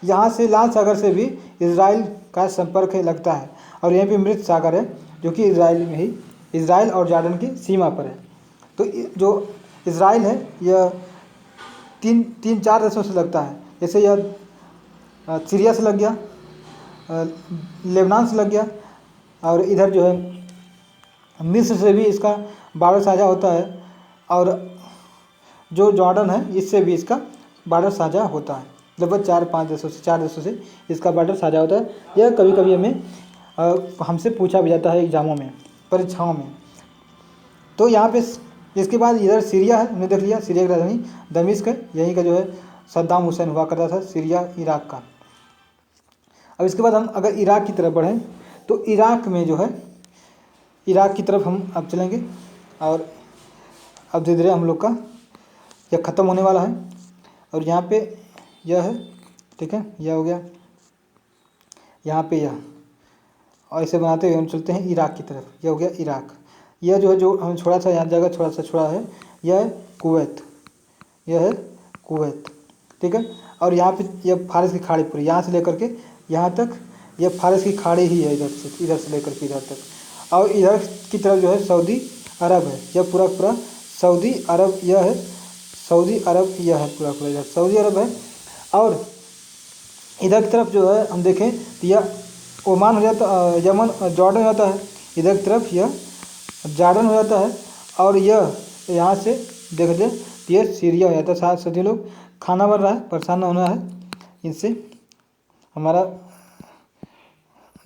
यहाँ से लाल सागर से भी इज़राइल का संपर्क है लगता है। और यहाँ पे मृत सागर है, जो कि इज़राइल में ही, इज़राइल और जॉर्डन की सीमा पर है। तो जो इज़राइल है यह तीन चार देशों से लगता है, जैसे यह सीरिया से लग गया, लेबनान से लग गया, और इधर जो है मिस्र से भी इसका बॉर्डर साझा होता है, और जो जॉर्डन है इससे भी इसका बॉर्डर साझा होता है। लगभग 4 देशों से इसका बॉर्डर साझा होता है। यह कभी कभी हमें हमसे पूछा भी जाता है एग्जामों में, परीक्षाओं में। तो यहाँ पे इसके बाद इधर सीरिया है, हमने देख लिया, सीरिया की राजधानी दमिश्क है, यहीं का जो है सद्दाम हुसैन हुआ करता था, सीरिया इराक का। अब इसके बाद हम अगर इराक की तरफ बढ़ें, तो इराक में जो है, इराक की तरफ हम अब चलेंगे, और अब धीरे धीरे हम लोग का यह ख़त्म होने वाला है। और यहाँ पे यह है, ठीक है, यह हो गया, यहाँ पे यह, और इसे बनाते हुए हम चलते हैं इराक की तरफ। यह हो गया इराक। यह जो है, जो हम छोड़ा सा यहाँ जगह थोड़ा सा छोड़ा है, यह है कुवैत, यह है कुवैत। ठीक है। और यहाँ पे यह फारस की खाड़ी पूरी यहाँ से लेकर के यहाँ तक यह फारस की खाड़ी ही है, इधर से लेकर के इधर तक। और इधर की तरफ जो है सऊदी अरब है, यह पूरा पूरा सऊदी अरब यह है, सऊदी अरब यह है पूरा पूरा इधर सऊदी अरब है। और इधर की तरफ जो है हम देखें तो यह ओमान हो जाता, यमन जॉर्डन हो जाता है, इधर की तरफ यह जॉर्डन हो जाता है। और यह यहाँ से देख लें तो यह सीरिया हो जाता है। साथ सभी लोग खाना बन रहा है, परेशान ना होना है इनसे, हमारा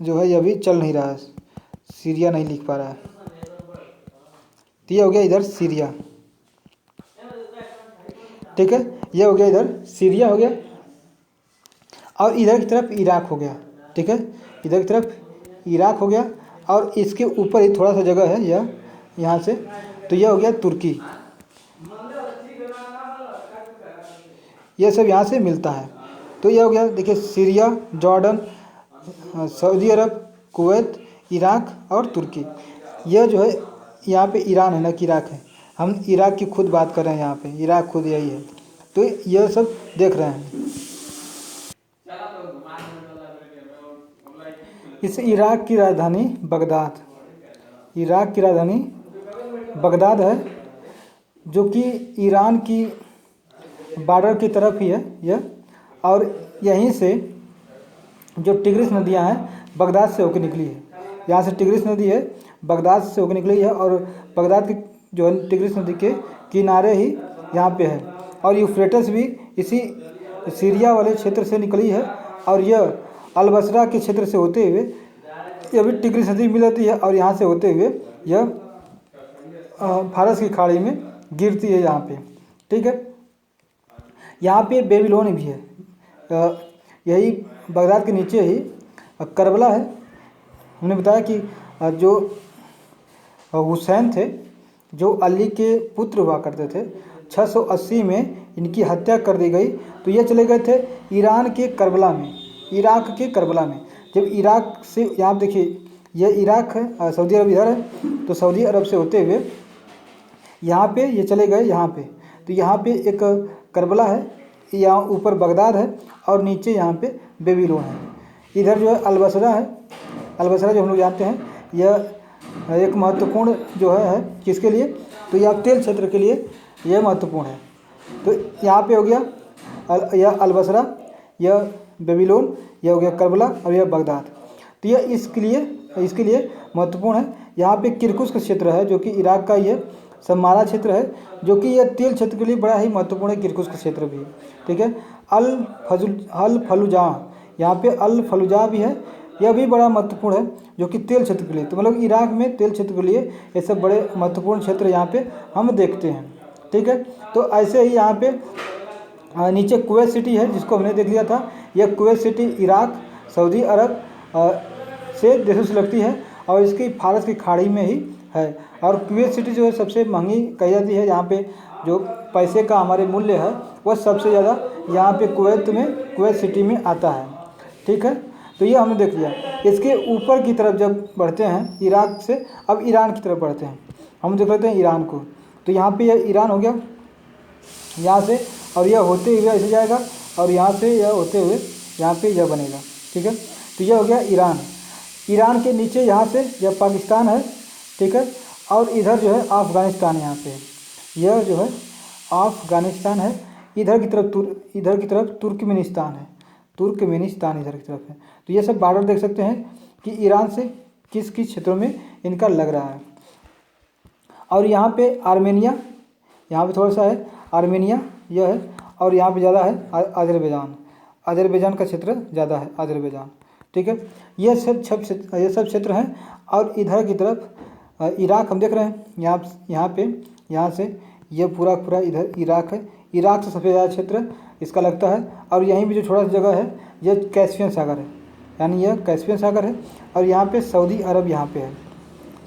जो है यह भी चल नहीं रहा है, सीरिया नहीं लिख पा रहा है। तो ये हो गया इधर सीरिया, ठीक है, ये हो गया इधर सीरिया हो गया। और इधर की तरफ इराक हो गया, ठीक है, इधर की तरफ इराक हो गया। और इसके ऊपर ही थोड़ा सा जगह है यह यहाँ से, तो यह हो गया तुर्की। यह सब यहाँ से मिलता है। तो यह हो गया देखिए सीरिया, जॉर्डन, सऊदी अरब, कुवैत, इराक और तुर्की। यह जो है यहाँ पे ईरान है ना कि इराक है, हम इराक की खुद बात कर रहे हैं, यहाँ पे इराक खुद यही है। तो यह सब देख रहे हैं। इस इराक की राजधानी बगदाद, इराक की राजधानी बगदाद है, जो कि ईरान की बॉर्डर की तरफ ही है यह। और यहीं से जो टिग्रिस नदियां हैं बगदाद से होकर निकली है, यहाँ से टिग्रिस नदी है बगदाद से होकर निकली है। और बगदाद की जो है टिग्रिस नदी के किनारे ही यहाँ पे है। और यूफ्रेटस भी इसी सीरिया वाले क्षेत्र से निकली है। और यह अलबसरा के क्षेत्र से होते हुए यह भी टिग्रिस नदी मिल जाती है, और यहाँ से होते हुए यह फारस की खाड़ी में गिरती है यहाँ पे, ठीक है। यहाँ पे बेबीलोन भी है, यही बगदाद के नीचे ही करबला है। हमने बताया कि जो हुसैन थे, जो अली के पुत्र हुआ करते थे, 680 में इनकी हत्या कर दी गई। तो ये चले गए थे ईरान के करबला में, इराक के करबला में। जब इराक से यहाँ देखिए यह इराक है, सऊदी अरब इधर है, तो सऊदी अरब से होते हुए यहाँ पे ये चले गए यहाँ पे। तो यहाँ पे एक करबला है, यहाँ ऊपर बगदाद है, और नीचे यहाँ पे बेबीलोन है। इधर जो है अलबसरा है, अलबसरा जो हम लोग जानते हैं यह एक महत्वपूर्ण जो है किसके लिए, तो यह तेल क्षेत्र के लिए यह महत्वपूर्ण है। तो यहाँ पे हो गया यह अलबसरा, यह बेबीलोन, यह हो गया करबला, और यह बगदाद। तो यह इसके लिए महत्वपूर्ण है। यहाँ पे किरकुक क्षेत्र है जो कि इराक का यह सम्मारा क्षेत्र है, जो कि यह तेल क्षेत्र के लिए बड़ा ही महत्वपूर्ण है, किरकुक क्षेत्र भी, ठीक है। अल फलूजा, यहाँ पे अल फलूजा भी है, यह भी बड़ा महत्वपूर्ण है जो कि तेल क्षेत्र के लिए। तो मतलब इराक में तेल क्षेत्र के लिए ये सब बड़े महत्वपूर्ण क्षेत्र यहाँ पे हम देखते हैं, ठीक है। तो ऐसे ही यहाँ पे नीचे कुवैत सिटी है, जिसको हमने देख लिया था। यह कुवैत सिटी इराक, सऊदी अरब से देशों से लगती है, और इसकी फारस की खाड़ी में ही है। और कुवैत सिटी जो है सबसे महंगी कही जाती है। यहाँ पे जो पैसे का हमारे मूल्य है वह सबसे ज़्यादा यहाँ पे कुवैत सिटी में आता है, ठीक है। तो ये हमने देख लिया। इसके ऊपर की तरफ जब बढ़ते हैं इराक से, अब ईरान की तरफ बढ़ते हैं, हम देख लेते हैं ईरान को। तो यहाँ पे यह ईरान हो गया यहाँ से, और यह होते हुए ऐसे जाएगा, और यहाँ से यह होते हुए यहाँ पे यह बनेगा, ठीक है। तो यह हो गया ईरान। ईरान के नीचे यहाँ से यह पाकिस्तान है, ठीक है। और इधर जो है अफ़गानिस्तान, यहाँ पे यह जो है अफ़गानिस्तान है। इधर की तरफ तुर्कमेनिस्तान है, तुर्कमेनिस्तान इधर की तरफ है। तो ये सब बॉर्डर देख सकते हैं कि ईरान से किस किस क्षेत्रों में इनका लग रहा है। और यहाँ पे आर्मेनिया, यहाँ पे थोड़ा सा है आर्मेनिया यह है, और यहाँ पे ज़्यादा है अजरबैजान का क्षेत्र ज़्यादा है, अजरबैजान, ठीक है। ये सब क्षेत्र हैं। और इधर की तरफ इराक हम देख रहे हैं, यहाँ से ये पूरा इधर इराक है। इराक से सबसे ज़्यादा क्षेत्र इसका लगता है। और यहीं भी जो थोड़ा सा जगह है यह कैस्पियन सागर है, यानी यह कैस्पियन सागर है। और यहाँ पे सऊदी अरब यहाँ पे है,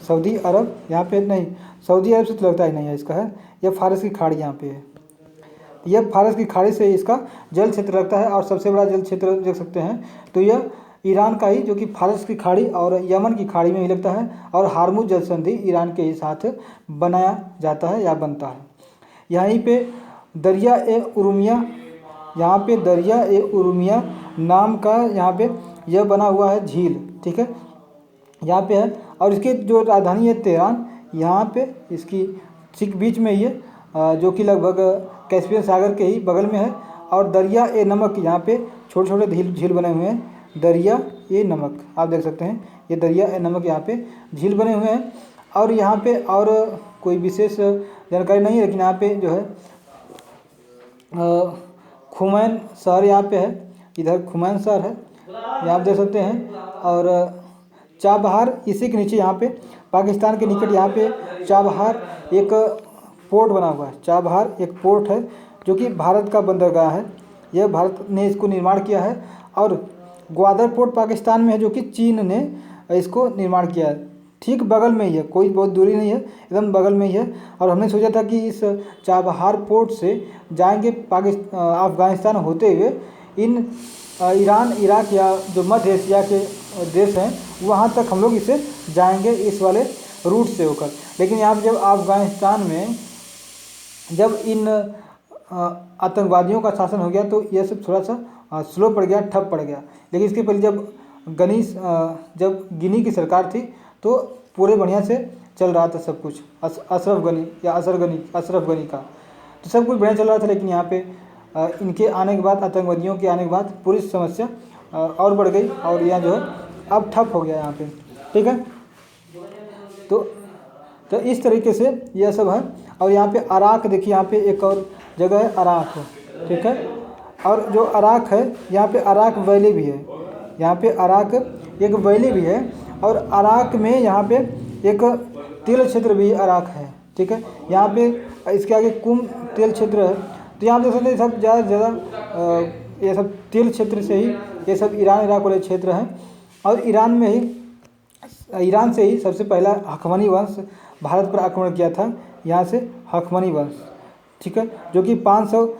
सऊदी अरब यहाँ पे नहीं, सऊदी अरब से तो लगता ही नहीं है इसका है। यह फारस की खाड़ी यहाँ पे है, यह फारस की खाड़ी से इसका जल क्षेत्र लगता है। और सबसे बड़ा जल क्षेत्र देख सकते हैं तो यह ईरान का ही, जो कि फारस की खाड़ी और यमन की खाड़ी में ही लगता है। और हार्मुज जल संधि ईरान के ही साथ बनाया जाता है या बनता है। यहीं पे दरिया ए उरुमिया यहाँ पे दरिया ए उर्मिया नाम का यहाँ पे यह बना हुआ है झील, ठीक है, यहाँ पे है। और इसकी जो राजधानी है तेहरान, यहाँ पे इसकी ठीक बीच में ही है, जो कि लगभग कैस्पियन सागर के ही बगल में है। और दरिया ए नमक, यहाँ पे छोटे छोटे झील बने हुए हैं, दरिया ए नमक आप देख सकते हैं, ये दरिया ए नमक यहाँ पे झील बने हुए हैं। और यहाँ पे और कोई विशेष जानकारी नहीं है, लेकिन यहाँ पे जो है खुमैन शहर यहाँ पे है, इधर खुमैन शहर है, यहाँ आप देख सकते हैं। और चाबहार इसी के नीचे, यहाँ पे पाकिस्तान के निकट यहाँ पे चाबहार एक पोर्ट बना हुआ है। चाबहार एक पोर्ट है जो कि भारत का बंदरगाह है, यह भारत ने इसको निर्माण किया है। और ग्वादर पोर्ट पाकिस्तान में है, जो कि चीन ने इसको निर्माण किया है। ठीक बगल में ही है, कोई बहुत दूरी नहीं है, एकदम बगल में ही है। और हमने सोचा था कि इस चाबहार पोर्ट से जाएंगे अफ़गानिस्तान होते हुए इन ईरान, इराक या जो मध्य एशिया के देश हैं वहाँ तक हम लोग इसे जाएंगे इस वाले रूट से होकर। लेकिन यहाँ जब अफ़गानिस्तान में जब इन आतंकवादियों का शासन हो गया तो यह सब थोड़ा सा स्लो पड़ गया, ठप पड़ गया। लेकिन इसके पहले जब गिनी की सरकार थी तो पूरे बढ़िया से चल रहा था सब कुछ, अशरफ गनी का तो सब कुछ बढ़िया चल रहा था। लेकिन यहाँ पे इनके आने के बाद, आतंकवादियों के आने के बाद पूरी समस्या और बढ़ गई और यहाँ जो है अब ठप हो गया यहाँ पे, ठीक है। तो इस तरीके से यह सब है। और यहाँ पे अराक देखिए, यहाँ पे एक और जगह है अराक, ठीक है। और जो अराक है, यहाँ पे अराक वैली भी है, यहाँ पे अराक एक वैली भी है। और अराक में यहाँ पे एक तेल क्षेत्र भी अराक है, ठीक है। यहाँ पे इसके आगे कुम तेल क्षेत्र है। तो यहाँ देख सकते हैं सब ज़्यादा से ज़्यादा ये सब तेल क्षेत्र से ही, ये सब ईरान इराक वाले क्षेत्र हैं। और ईरान से ही सबसे पहला हखमनी वंश भारत पर आक्रमण किया था, यहाँ से हखमनी वंश, ठीक है, जो कि 500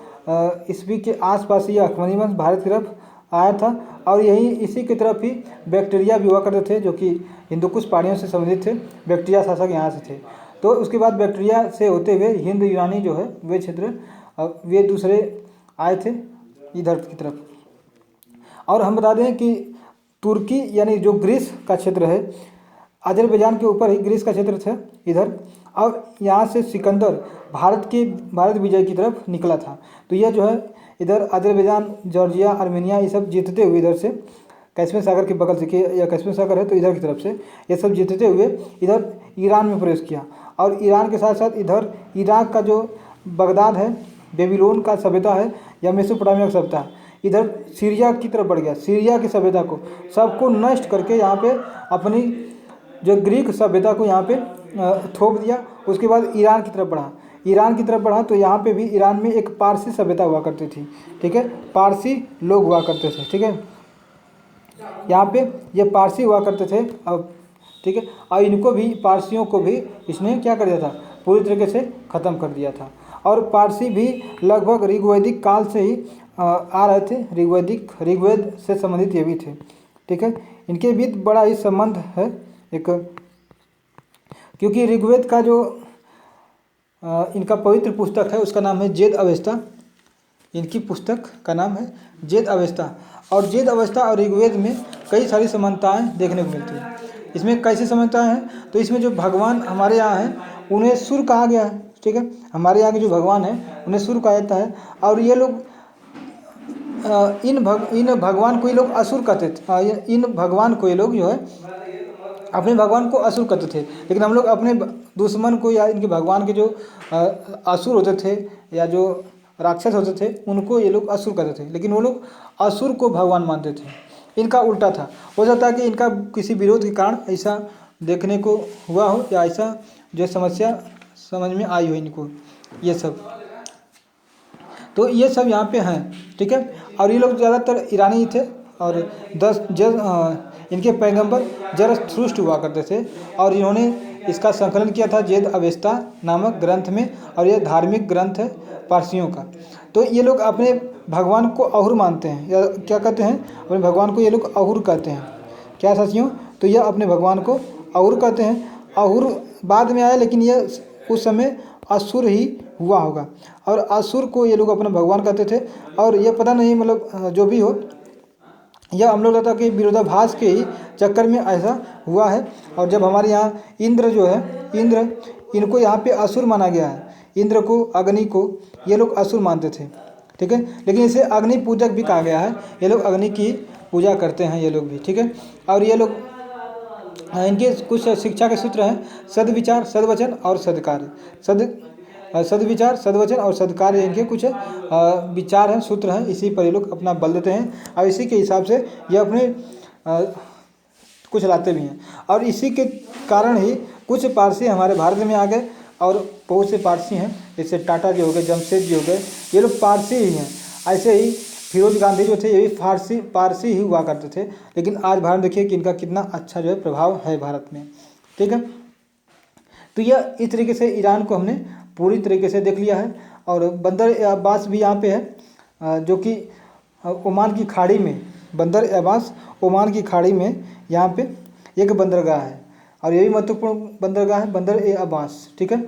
ईस्वी के आसपास ये हखमनी वंश भारत की तरफ आया था। और यही इसी की तरफ ही बैक्टीरिया भी हुआ करते थे, जो कि हिंदुकुश पहाड़ियों से संबंधित थे। बैक्टीरिया शासक यहाँ से थे। तो उसके बाद बैक्टीरिया से होते हुए हिंद यूनानी जो है वे क्षेत्र, वे दूसरे आए थे इधर की तरफ। और हम बता दें कि तुर्की यानी जो ग्रीस का क्षेत्र है, अजरबैजान के ऊपर ही ग्रीस का क्षेत्र था इधर। और यहाँ से सिकंदर भारत विजय की तरफ निकला था। तो यह जो है इधर अजरबैजान, जॉर्जिया, आर्मेनिया ये सब जीतते हुए इधर से कैस्पियन सागर के बगल से, या कैस्पियन सागर है तो इधर की तरफ से ये सब जीतते हुए इधर ईरान में प्रवेश किया। और ईरान के साथ साथ इधर इराक का जो बगदाद है, बेबीलोन का सभ्यता है, या मेसोपोटामिया का सभ्यता है, इधर सीरिया की तरफ बढ़ गया। सीरिया की सभ्यता को सबको नष्ट करके यहाँ पे अपनी जो ग्रीक सभ्यता को यहाँ पे थोप दिया। उसके बाद ईरान की तरफ बढ़ा तो यहाँ पे भी ईरान में एक पारसी सभ्यता हुआ करती थी, ठीक है, पारसी लोग हुआ करते थे, ठीक है, यहाँ पे ये पारसी हुआ करते थे अब, ठीक है। और इनको भी, पारसियों को भी इसने क्या कर दिया था, पूरी तरीके से ख़त्म कर दिया था। और पारसी भी लगभग ऋग्वैदिक काल से ही आ रहे थे, ऋग्वेद से संबंधित ये भी थे, ठीक है। इनके भी बड़ा ही संबंध है एक, क्योंकि ऋग्वेद का जो इनका पवित्र पुस्तक है उसका नाम है जेद अवेस्ता। इनकी पुस्तक का नाम है जेद अवेस्ता। और जेद अवेस्ता और ऋग्वेद में कई सारी समानताएं देखने को मिलती हैं। इसमें कैसी समानताएं हैं, तो इसमें जो भगवान हमारे यहाँ हैं उन्हें सुर कहा गया है, ठीक है। हमारे यहाँ के जो भगवान हैं उन्हें सुर कहा जाता है। और ये लोग इन भगवान को ये लोग असुर कहते थे। इन भगवान को ये लोग जो है अपने भगवान को असुर कहते थे। लेकिन हम लोग अपने दुश्मन को या इनके भगवान के जो असुर होते थे या जो राक्षस होते थे उनको ये लोग असुर कहते थे। लेकिन वो लोग असुर को भगवान मानते थे। इनका उल्टा था। हो सकता है कि इनका किसी विरोध के कारण ऐसा देखने को हुआ हो, या ऐसा जो समस्या समझ में आई हो इनको, ये सब। तो ये सब यहाँ पे हैं, ठीक है। और ये लोग ज़्यादातर ईरानी ही थे। और इनके पैगंबर जरथुस्त्र हुआ करते थे। और इन्होंने इसका संकलन किया था जेद अवेस्ता नामक ग्रंथ में। और यह धार्मिक ग्रंथ है पारसियों का। तो ये लोग अपने भगवान को अहुर मानते हैं, या क्या कहते हैं, अपने भगवान को ये लोग अहुर कहते हैं। क्या साथियों, तो यह अपने भगवान को अहुर कहते हैं। अहुर बाद में आया, लेकिन यह उस समय असुर ही हुआ होगा। और असुर को ये लोग अपना भगवान कहते थे। और ये पता नहीं मतलब जो भी हो, यह हम लोग लगता कि विरोधाभास के ही चक्कर में ऐसा हुआ है। और जब हमारे यहाँ इंद्र जो है, इंद्र, इनको यहाँ पे असुर माना गया है। इंद्र को, अग्नि को ये लोग असुर मानते थे, ठीक है। लेकिन इसे अग्नि पूजक भी कहा गया है। ये लोग अग्नि की पूजा करते हैं ये लोग भी, ठीक है। और ये लोग, इनके कुछ शिक्षा के सूत्र हैं, सद्विचार, सद्वचन और सद्कार्य। सद्विचार, सद्वचन और सद्कार्य इनके कुछ विचार हैं, सूत्र हैं। इसी पर ये लोग अपना बल देते हैं और इसी के हिसाब से ये अपने कुछ लाते भी हैं। और इसी के कारण ही कुछ पारसी हमारे भारत में आ गए और बहुत से पारसी हैं, जैसे टाटा जी हो गए, जमशेद जी हो गए, ये लोग पारसी ही हैं। ऐसे ही फिरोज गांधी जो थे ये भी पारसी ही हुआ करते थे। लेकिन आज भारत देखिए कि इनका कितना अच्छा जो है प्रभाव है भारत में, ठीक है। तो यह इस तरीके से ईरान को हमने पूरी तरीके से देख लिया है। और बंदर अब्बास भी यहाँ पे है, जो कि ओमान की खाड़ी में, बंदर अब्बास ओमान की खाड़ी में यहाँ पे एक बंदरगाह है। और ये भी महत्वपूर्ण बंदरगाह है, बंदर ए अब्बास, ठीक है,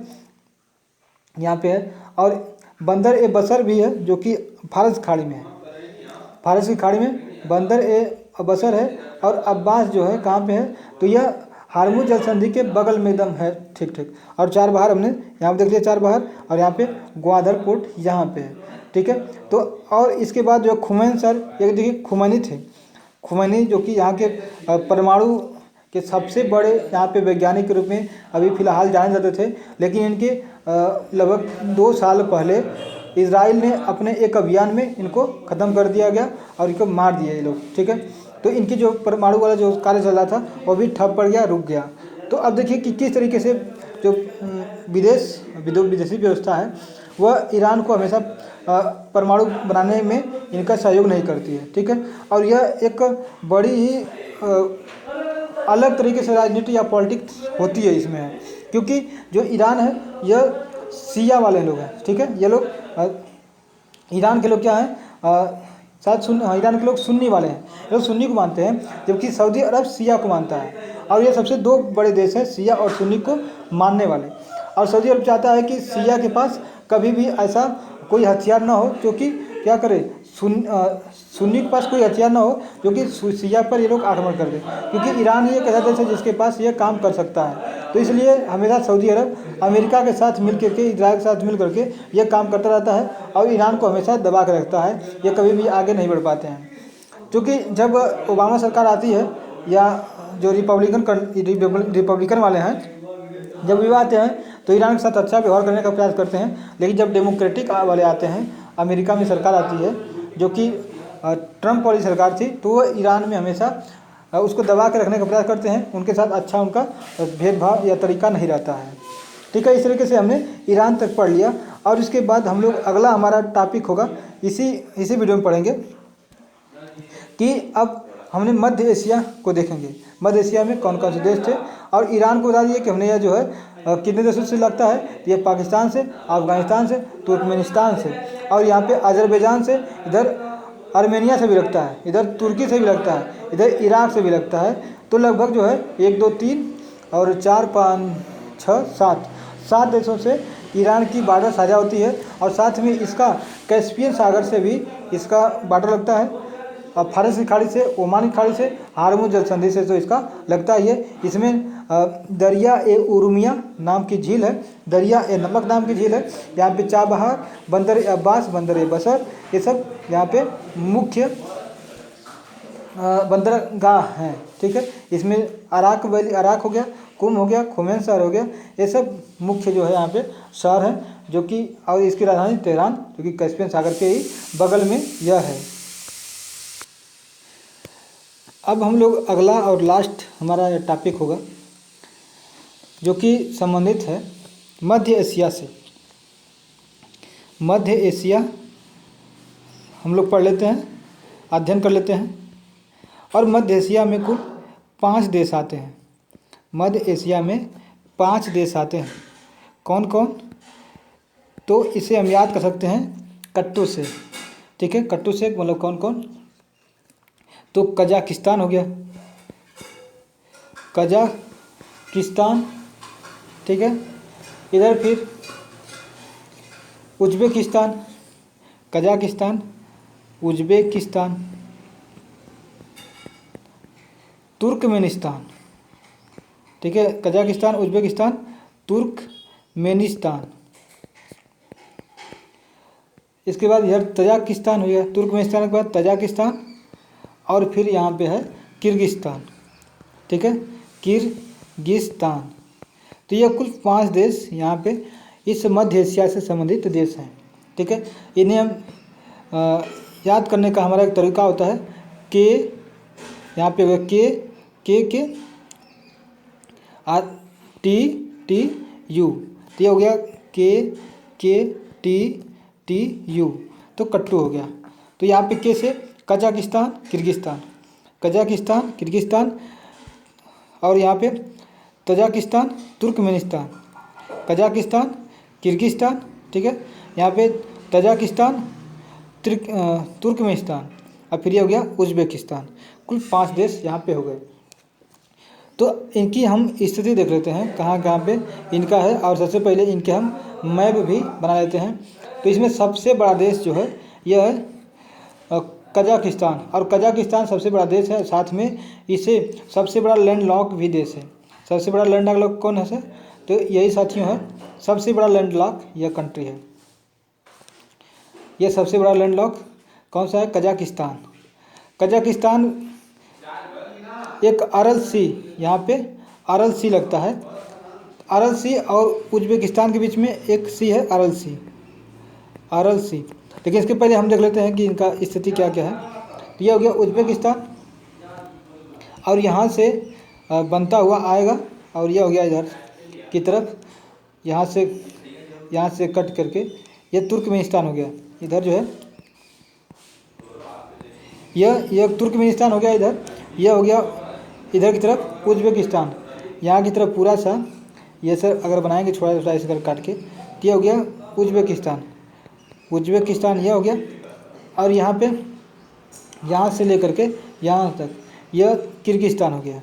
यहाँ पे है। और बंदर ए बसर भी है जो कि फारस खाड़ी में है। फारस की खाड़ी में बंदर ए बसर है। और अब्बास जो है कहाँ पे है, तो यह हारमुज जल संधि के बगल में एकदम है, ठीक ठीक। और चार बहार हमने यहाँ पे देख लिया, चार बहार। और यहाँ पे ग्वादर पोर्ट यहाँ पे है, ठीक है। तो और इसके बाद जो खुमैन सर, ये देखिए खुमैनी थे, खुमैनी जो कि यहाँ के परमाणु के सबसे बड़े यहाँ पे वैज्ञानिक के रूप में अभी फ़िलहाल जाने जाते थे। लेकिन इनके लगभग 2 साल पहले इजराइल ने अपने एक अभियान में इनको ख़त्म कर दिया गया और इनको मार दिया ये लोग, ठीक है। तो इनकी जो परमाणु वाला जो कार्य चल रहा था वो भी ठप पड़ गया, रुक गया। तो अब देखिए कि किस तरीके से जो विदेशी व्यवस्था है वह ईरान को हमेशा परमाणु बनाने में इनका सहयोग नहीं करती है, ठीक है। और यह एक बड़ी ही अलग तरीके से राजनीति या पॉलिटिक्स होती है इसमें है, क्योंकि जो ईरान है यह शिया वाले लोग हैं, ठीक है। ये लोग ईरान के लोग क्या हैं, शायद ईरान के लोग सुन्नी वाले हैं, ये लोग सुन्नी को मानते हैं, जबकि सऊदी अरब शिया को मानता है। और ये सबसे 2 बड़े देश हैं शिया और सुन्नी को मानने वाले। और सऊदी अरब चाहता है कि शिया के पास कभी भी ऐसा कोई हथियार ना हो, क्योंकि क्या करे, सुन्नी के पास कोई हथियार ना हो जो कि शिया पर ये लोग आक्रमण कर दे, क्योंकि ईरान ये एक ऐसा देश है जिसके पास ये काम कर सकता है। तो इसलिए हमेशा सऊदी अरब अमेरिका के साथ मिल करके, इजराइल के साथ मिल करके ये काम करता रहता है और ईरान को हमेशा दबा के रखता है। ये कभी भी आगे नहीं बढ़ पाते हैं, क्योंकि जब ओबामा सरकार आती है या जो रिपब्लिकन वाले हैं जब भी आते हैं तो ईरान के साथ अच्छा व्यवहार करने का प्रयास करते हैं। लेकिन जब डेमोक्रेटिक वाले आते हैं, अमेरिका में सरकार आती है जो कि ट्रम्प वाली सरकार थी, तो वो ईरान में हमेशा उसको दबा के रखने का प्रयास करते हैं। उनके साथ अच्छा उनका भेदभाव या तरीका नहीं रहता है, ठीक है। इस तरीके से हमने ईरान तक पढ़ लिया। और इसके बाद हम लोग अगला हमारा टॉपिक होगा, इसी वीडियो में पढ़ेंगे कि अब हमने मध्य एशिया को देखेंगे। मध्य एशिया में कौन कौन से देश थे। और ईरान को बता दिए कि हमने यह जो है कितने देशों से लगता है, ये पाकिस्तान से, अफ़गानिस्तान से, तुर्कमेनिस्तान से, और यहाँ पे अजरबैजान से, इधर आर्मेनिया से भी लगता है, इधर तुर्की से भी लगता है, इधर इराक से भी लगता है। तो लगभग जो है 1 2 3 और 4 5 6 7 देशों से ईरान की बॉर्डर साझा होती है। और साथ में इसका कैस्पियन सागर से भी इसका बॉर्डर लगता है, और फारस की खाड़ी से, ओमान की खाड़ी से, हारमुज जल संधि से तो इसका लगता ही है। इसमें दरिया ए उरुमिया नाम की झील है, दरिया ए नमक नाम की झील है, यहाँ पे चाबहार, बंदर ए अब्बास, बंदर ए बसर, ये सब यहाँ पे मुख्य बंदरगाह हैं, ठीक है। इसमें अराक वैली, अराक हो गया, कुम हो गया, खुमैन शहर हो गया, ये सब मुख्य जो है यहाँ पे शहर हैं, जो कि, और इसकी राजधानी तेहरान, जो कि कैस्पियन सागर के ही बगल में यह है। अब हम लोग अगला और लास्ट हमारा टॉपिक होगा जो कि संबंधित है मध्य एशिया से। मध्य एशिया हम लोग पढ़ लेते हैं, अध्ययन कर लेते हैं। और मध्य एशिया में कुल 5 देश आते हैं। मध्य एशिया में 5 देश आते हैं। कौन कौन, तो इसे हम याद कर सकते हैं कट्टू से, ठीक है। कट्टू से मतलब कौन कौन, तो कजाकिस्तान हो गया, कजाकिस्तान, ठीक है। इधर फिर उज्बेकिस्तान, कजाकिस्तान, उज्बेकिस्तान, तुर्कमेनिस्तान, ठीक है, कजाकिस्तान, उज्बेकिस्तान, तुर्कमेनिस्तान। इसके बाद इधर तजाकिस्तान हो गया, तुर्कमेनिस्तान के बाद तजाकिस्तान, और फिर यहाँ पे है किर्गिस्तान, ठीक है, किर्गिस्तान। तो ये कुल 5 देश यहाँ पे इस मध्य एशिया से संबंधित देश हैं, ठीक है। इन्हें हम याद करने का हमारा एक तरीका होता है के, यहाँ पे होगा के टी टी यू, तो ये हो गया के टी यू, तो कट्टू हो गया। तो यहाँ पे के से कजाकिस्तान, किर्गिस्तान, कजाकिस्तान, किर्गिस्तान, और यहाँ पे तजाकिस्तान, तुर्कमेनिस्तान, कजाकिस्तान, किर्गिस्तान, ठीक है, यहाँ पे तजाकिस्तान, तुर्कमेनिस्तान, और फिर ये हो गया उज्बेकिस्तान। कुल 5 देश यहाँ पे हो गए। तो इनकी हम स्थिति देख लेते हैं कहाँ कहाँ पे इनका है, और सबसे पहले इनके हम मैप भी बना लेते हैं। तो इसमें सबसे बड़ा देश जो है यह है कजाकिस्तान, और कजाकिस्तान सबसे बड़ा देश है, साथ में इसे सबसे बड़ा लैंडलॉक भी देश है। सबसे बड़ा लैंडलॉक कौन है सर? तो यही साथियों है, सबसे बड़ा लैंडलॉक यह कंट्री है। यह सबसे बड़ा लैंडलॉक कौन सा है? कजाकिस्तान। कजाकिस्तान एक अरल सी, यहाँ पे अरल सी लगता है, अरल सी और उज्बेकिस्तान के बीच में एक सी है, अरल सी, अरल सी। लेकिन इसके पहले हम देख लेते हैं कि इनका स्थिति क्या क्या है। तो यह हो गया उज्बेकिस्तान, और यहाँ से बनता हुआ आएगा, और यह हो गया इधर की तरफ, यहाँ से कट करके यह तुर्कमेनिस्तान हो गया। इधर जो है यह तुर्कमेनिस्तान हो गया, इधर यह हो गया इधर की तरफ उज्बेकिस्तान, यहाँ की तरफ पूरा सा ये सर अगर बनाएंगे थोड़ा थोड़ा ऐसे कर काट के, तो यह हो गया उज्बेकिस्तान। उज्बेकिस्तान यह हो गया, और यहाँ पे यहाँ से लेकर के यहाँ तक यह किर्गिस्तान हो गया,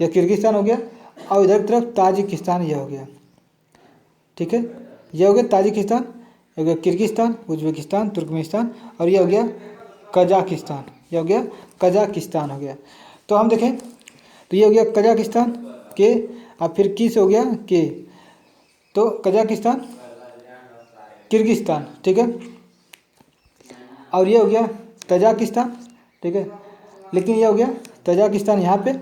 यह किर्गिस्तान हो गया, और इधर की तरफ ताजिकिस्तान यह हो गया, ठीक है, यह हो गया ताजिकिस्तान, यह हो गया किर्गिस्तान, उज्बेकिस्तान, तुर्कमेनिस्तान, और यह हो गया कजाकिस्तान, यह हो गया कजाकिस्तान हो गया। तो हम देखें तो ये हो गया कजाकिस्तान के, अब फिर की से हो गया के, तो कजाकिस्तान, किर्गिस्तान, ठीक है, और ये हो गया तजाकिस्तान, ठीक है, लेकिन ये हो गया तजाकिस्तान यहाँ पे,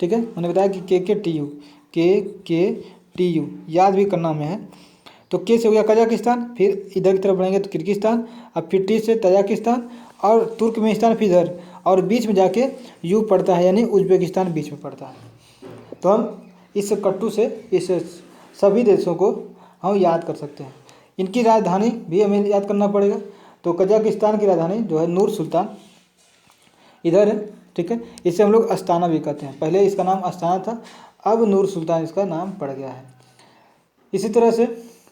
ठीक है। मैंने बताया कि के टी यू याद भी करना हमें है। तो के से हो गया कजाकिस्तान, फिर इधर की तरफ बढ़ेंगे तो किर्गिस्तान, अब फिर टी से तजाकिस्तान और तुर्कमेनिस्तान, फिर इधर, और बीच में जाके यू पड़ता है, यानी उज्बेकिस्तान बीच में पड़ता है। तो हम इस कट्टू से इस सभी देशों को हम याद कर सकते हैं। इनकी राजधानी भी हमें याद करना पड़ेगा। तो कजाकिस्तान की राजधानी जो है नूर सुल्तान इधर है, ठीक है, इसे हम लोग अस्ताना भी कहते हैं। पहले इसका नाम अस्ताना था, अब नूर सुल्तान इसका नाम पड़ गया है। इसी तरह से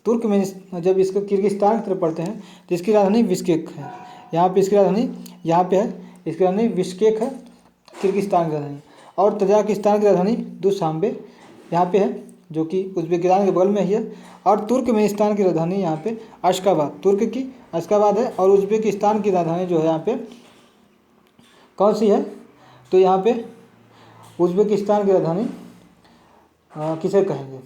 तुर्कमेनिस्तान, जब इसको किर्गिस्तान की तरफ पढ़ते हैं तो इसकी राजधानी बिश्केक है। यहाँ पे इसकी राजधानी यहाँ पे है, इसकी राजधानी बिश्केक है, किर्गिस्तान की राजधानी। और तजाकिस्तान की राजधानी दुशांबे यहाँ पे है, जो कि उज्बेकिस्तान के बगल में ही है। और तुर्कमेनिस्तान की राजधानी यहाँ पे अशकाबाद, तुर्क की अशकाबाद है। और उज्बेकिस्तान की राजधानी जो है यहाँ पे कौन सी है? तो यहाँ पे उज्बेकिस्तान की राजधानी किसे कहेंगे?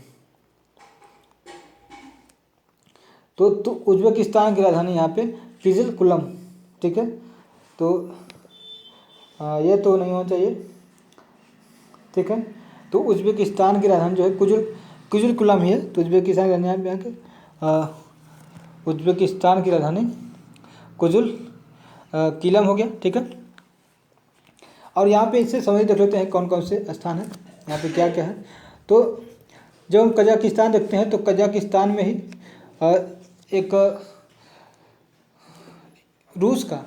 तो उज्बेकिस्तान की राजधानी यहाँ पे किजिलकुलम, ठीक है। तो ये तो नहीं होना चाहिए, ठीक है। तो उज्बेकिस्तान की राजधानी जो है किजिलकुलम ही है। तो उज्बेकिस्तान की राजधानी यहाँ पे उज्बेकिस्तान की राजधानी किलम हो गया, ठीक है। और यहाँ पे इससे समझ देख लेते हैं कौन कौन से स्थान हैं, यहाँ पे क्या क्या है। तो जब हम कजाकिस्तान देखते हैं तो कजाकिस्तान में ही एक रूस का,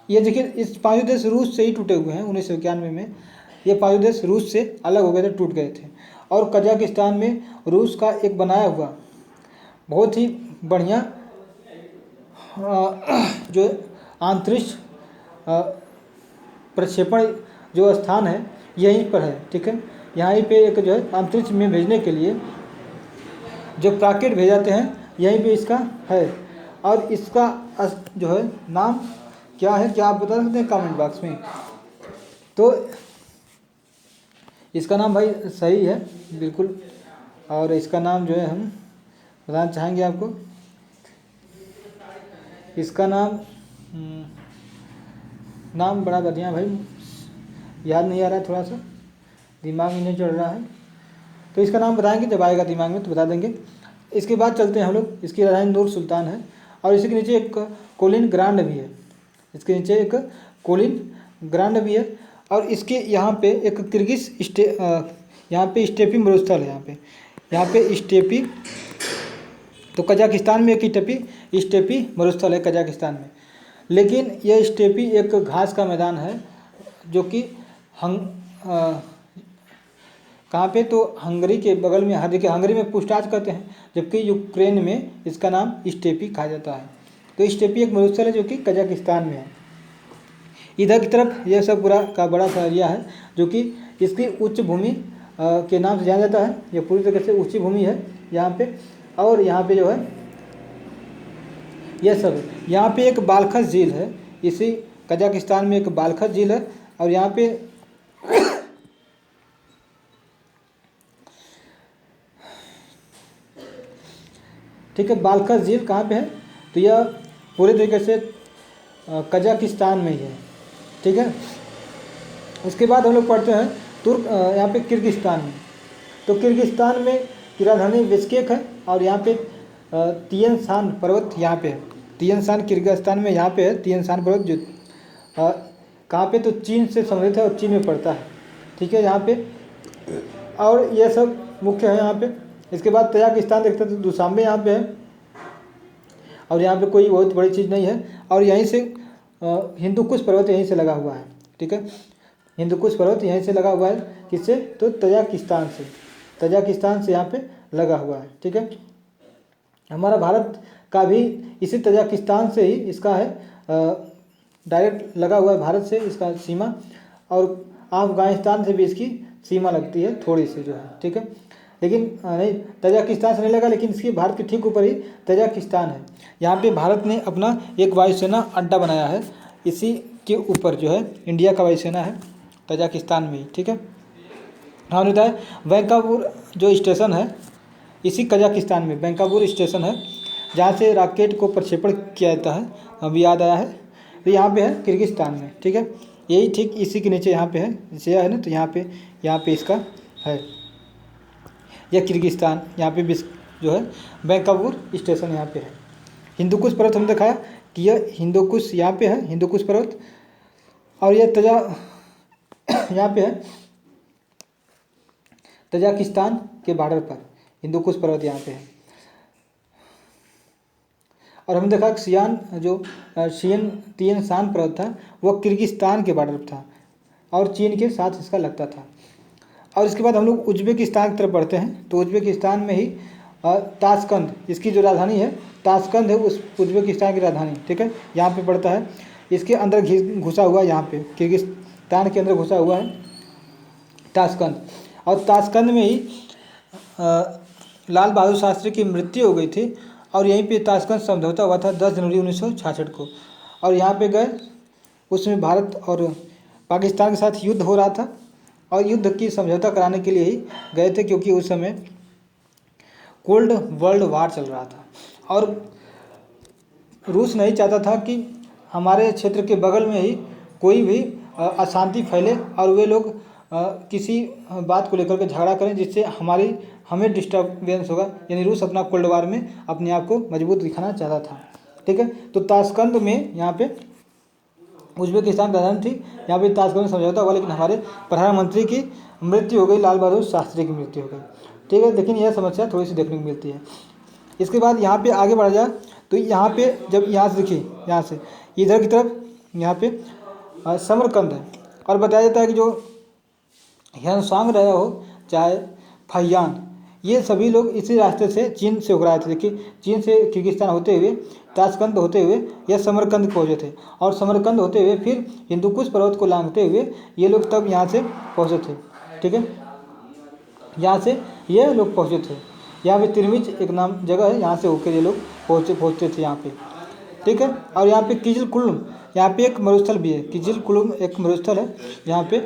ये देखिए इस 5 देश रूस से ही टूटे हुए हैं। 1991 में ये 5 देश रूस से अलग हो गए थे, टूट गए थे। और कजाकिस्तान में रूस का एक बनाया हुआ बहुत ही बढ़िया जो अंतरिक्ष प्रक्षेपण जो स्थान है यहीं पर है, ठीक है। यहाँ पे एक जो है अंतरिक्ष में भेजने के लिए जो रॉकेट भेजाते हैं यहीं पे इसका है। और इसका जो है नाम क्या है, क्या आप बता सकते हैं कमेंट बॉक्स में। तो इसका नाम भाई सही है बिल्कुल, और इसका नाम जो है हम बताना चाहेंगे आपको। इसका नाम बड़ा बढ़िया भाई, याद नहीं आ रहा है, थोड़ा सा दिमाग में नहीं चल रहा है, तो इसका नाम बताएंगे, जब आएगा दिमाग में तो बता देंगे। इसके बाद चलते हैं हम लोग, इसकी राजधानी नूर सुल्तान है, और इसके नीचे एक कोलिन ग्रांड भी है, इसके नीचे एक कोलिन ग्रांड भी है। और इसके यहाँ पे एक यहाँ पे स्टेपी मरुस्थल है, यहाँ पे स्टेपी, तो कजाकिस्तान में एक स्टेपी मरुस्थल है कजाकिस्तान में। लेकिन यह स्टेपी एक घास का मैदान है जो कि कहाँ पे, तो हंगरी के बगल में, देखिए हंगरी में पूछताछ करते हैं, जबकि यूक्रेन में इसका नाम स्टेपी कहा जाता है। तो स्टेपी एक मरुस्थल है जो कि कजाकिस्तान में है। इधर की तरफ यह सब पूरा का बड़ा सा एरिया है जो कि इसकी उच्च भूमि के नाम से जाना जाता है। यह पूरी तरह से उच्च भूमि है यहाँ पे, और यहाँ पे जो है यह सब है। यहाँ पे एक बालखस झील है, इसी कजाकिस्तान में एक बालखस झील है, और यहाँ पे ठीक है, बालखस झील कहाँ पे है, तो यह पूरे तरीके से कजाकिस्तान में ही है, ठीक है। उसके बाद हम लोग पढ़ते हैं यहाँ पे किर्गिस्तान में। तो किर्गिस्तान में की राजधानी बिश्केक है, और यहाँ पे तियन शान पर्वत यहाँ पे है। तियन शान किर्गिस्तान में यहाँ पे है, तियन शान पर्वत जो कहाँ पे, तो चीन से संबंधित है और चीन में पड़ता है, ठीक है यहाँ पे। और ये सब मुख्य है यहाँ पे। इसके बाद तजाकिस्तान देखते हैं तो दुशांबे यहाँ पे है, और यहाँ पे कोई बहुत बड़ी चीज़ नहीं है। और यहीं से हिंदुकुश पर्वत यहीं से लगा हुआ है, ठीक है, हिंदुकुश पर्वत यहीं से लगा हुआ है, किससे, तो तजाकिस्तान से यहाँ पे लगा हुआ है, ठीक है। हमारा भारत का भी इसी तजाकिस्तान से ही इसका है, डायरेक्ट लगा हुआ है भारत से इसका सीमा, और अफगानिस्तान से भी इसकी सीमा लगती है थोड़ी सी जो है, ठीक है। लेकिन नहीं, तजाकिस्तान से नहीं लगा, लेकिन इसकी भारत के ठीक ऊपर ही तजाकिस्तान है। यहाँ पे भारत ने अपना एक वायुसेना अड्डा बनाया है, इसी के ऊपर जो है इंडिया का वायुसेना है तजाकिस्तान में ही, ठीक है। हमने बताया बैंकाबूर जो स्टेशन है, इसी कजाकिस्तान में बैंकाबूर स्टेशन है, जहाँ से रॉकेट को प्रक्षेपण किया जाता है, अभी याद आया है। तो यहाँ पे है किर्गिस्तान में, ठीक है, यही ठीक इसी के नीचे यहाँ पे है, जैसे है ना, तो यहाँ पे इसका है यह किर्गिस्तान, यहाँ पे जो है बैंकाबूर स्टेशन यहाँ पे है। हिंदुकुश पर्वत हमने दिखाया कि यह हिंदुकुश यहाँ पे है, हिंदुकुश पर्वत, और यह यहाँ पे है तजाकिस्तान के बॉर्डर पर हिंदुकुश पर्वत यहाँ पे है। और हमने देखा तियन शान पर्वत था, वह किर्गिस्तान के बॉर्डर पर था और चीन के साथ इसका लगता था। और इसके बाद हम लोग उज्बेकिस्तान की तरफ बढ़ते हैं। तो उज्बेकिस्तान में ही ताशकंद, इसकी जो राजधानी है ताशकंद है, उस उज्बेकिस्तान की राजधानी, ठीक है, यहाँ पे पड़ता है। इसके अंदर घुसा हुआ है, यहाँ पे किर्गिस्तान के अंदर घुसा हुआ है ताशकंद। और ताशकंद में ही लाल बहादुर शास्त्री की मृत्यु हो गई थी, और यहीं पे ताशकंद समझौता हुआ था 10 जनवरी 1966 को। और यहाँ पे गए, उसमें भारत और पाकिस्तान के साथ युद्ध हो रहा था, और युद्ध की समझौता कराने के लिए ही गए थे, क्योंकि उस समय कोल्ड वर्ल्ड वार चल रहा था, और रूस नहीं चाहता था कि हमारे क्षेत्र के बगल में ही कोई भी अशांति फैले, और वे लोग किसी बात को लेकर के झगड़ा करें जिससे हमें डिस्टर्बेंस होगा। यानी रूस अपना कोल्ड वार में अपने आप को मजबूत दिखाना चाहता था, ठीक है। तो ताशकंद में यहाँ पे उज्बेकिस्तान राजधानी थी, यहाँ पे ताशकंद में समझौता हुआ, लेकिन हमारे प्रधानमंत्री की मृत्यु हो गई, लाल बहादुर शास्त्री की मृत्यु हो गई, ठीक है। लेकिन यह समस्या थोड़ी सी देखने को मिलती है। इसके बाद यहाँ पे आगे बढ़ जाए तो यहाँ पे जब यहाँ से देखिए, यहाँ से इधर की तरफ यहाँ पे समरकंद है, और बताया जाता है कि जो ह्यानसांग रहे हो चाहे फैयान, ये सभी लोग इसी रास्ते से चीन से होकर आए थे। देखिए चीन से किर्गिस्तान होते हुए ताशकंद होते हुए यह समरकंद पहुँचे थे, और समरकंद होते हुए फिर हिंदुकुश पर्वत को लांघते हुए ये लोग तब यहाँ से पहुँचे थे, ठीक है, यहाँ से ये लोग पहुँचे थे। यहाँ पे तिरमिज एक नाम जगह है, यहाँ से होकर ये लोग पहुँचते थे यहाँ पे। ठीक है। और यहाँ पे किजिल कुल्म, यहाँ पे एक मरुस्थल भी है, किजिल कुल्म एक मरुस्थल है यहाँ पे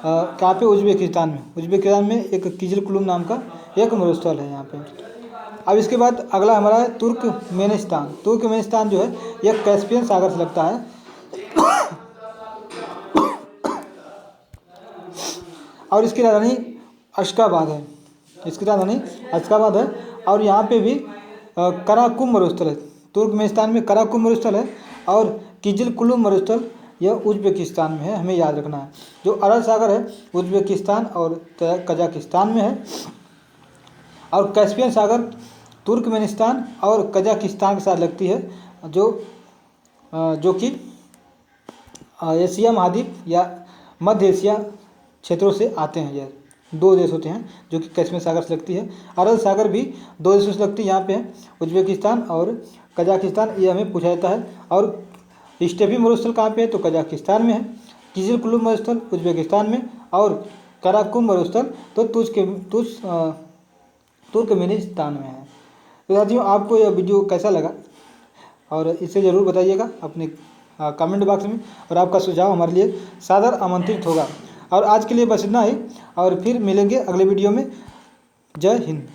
कहाँ पे, उज्बेकिस्तान में। उज्बेकिस्तान में एक किजिल कुल्म नाम का एक मरुस्थल है यहाँ पे। अब इसके बाद अगला हमारा है तुर्कमेनिस्तान। तुर्कमेनिस्तान जो है यह कैस्पियन सागर से लगता है और इसकी राजधानी अशकाबाद है, इसकी राजधानी अशकाबाद है। और यहाँ पे भी कराकुम मरुस्थल है, तुर्कमेनिस्तान में कराकुम मरुस्थल है और किजिल कुल्म मरुस्थल यह उज्बेकिस्तान में है, हमें याद रखना है। जो अरल सागर है उज्बेकिस्तान और कजाकिस्तान में है, और कैस्पियन सागर तुर्कमेनिस्तान और कजाकिस्तान के साथ लगती है, जो कि एशिया महाद्वीप या मध्य एशिया क्षेत्रों से आते हैं। यह दो देश होते हैं जो कि कैस्पियन सागर से लगती है। अरल सागर भी दो देशों से लगती है, यहाँ पे है उज्बेकिस्तान और कजाकिस्तान, ये हमें पूछा जाता है। और स्टेपी मरुस्थल कहाँ पे है, तो कजाकिस्तान में है। किजिल कुल्म मरुस्थल उज्बेकिस्तान में, और कराकुम मरुस्थल तो तुर्कमेनिस्तान में है। तो साथियों, आपको यह वीडियो कैसा लगा और इसे ज़रूर बताइएगा अपने कमेंट बॉक्स में, और आपका सुझाव हमारे लिए सादर आमंत्रित होगा। और आज के लिए बस इतना ही, और फिर मिलेंगे अगले वीडियो में। जय हिंद।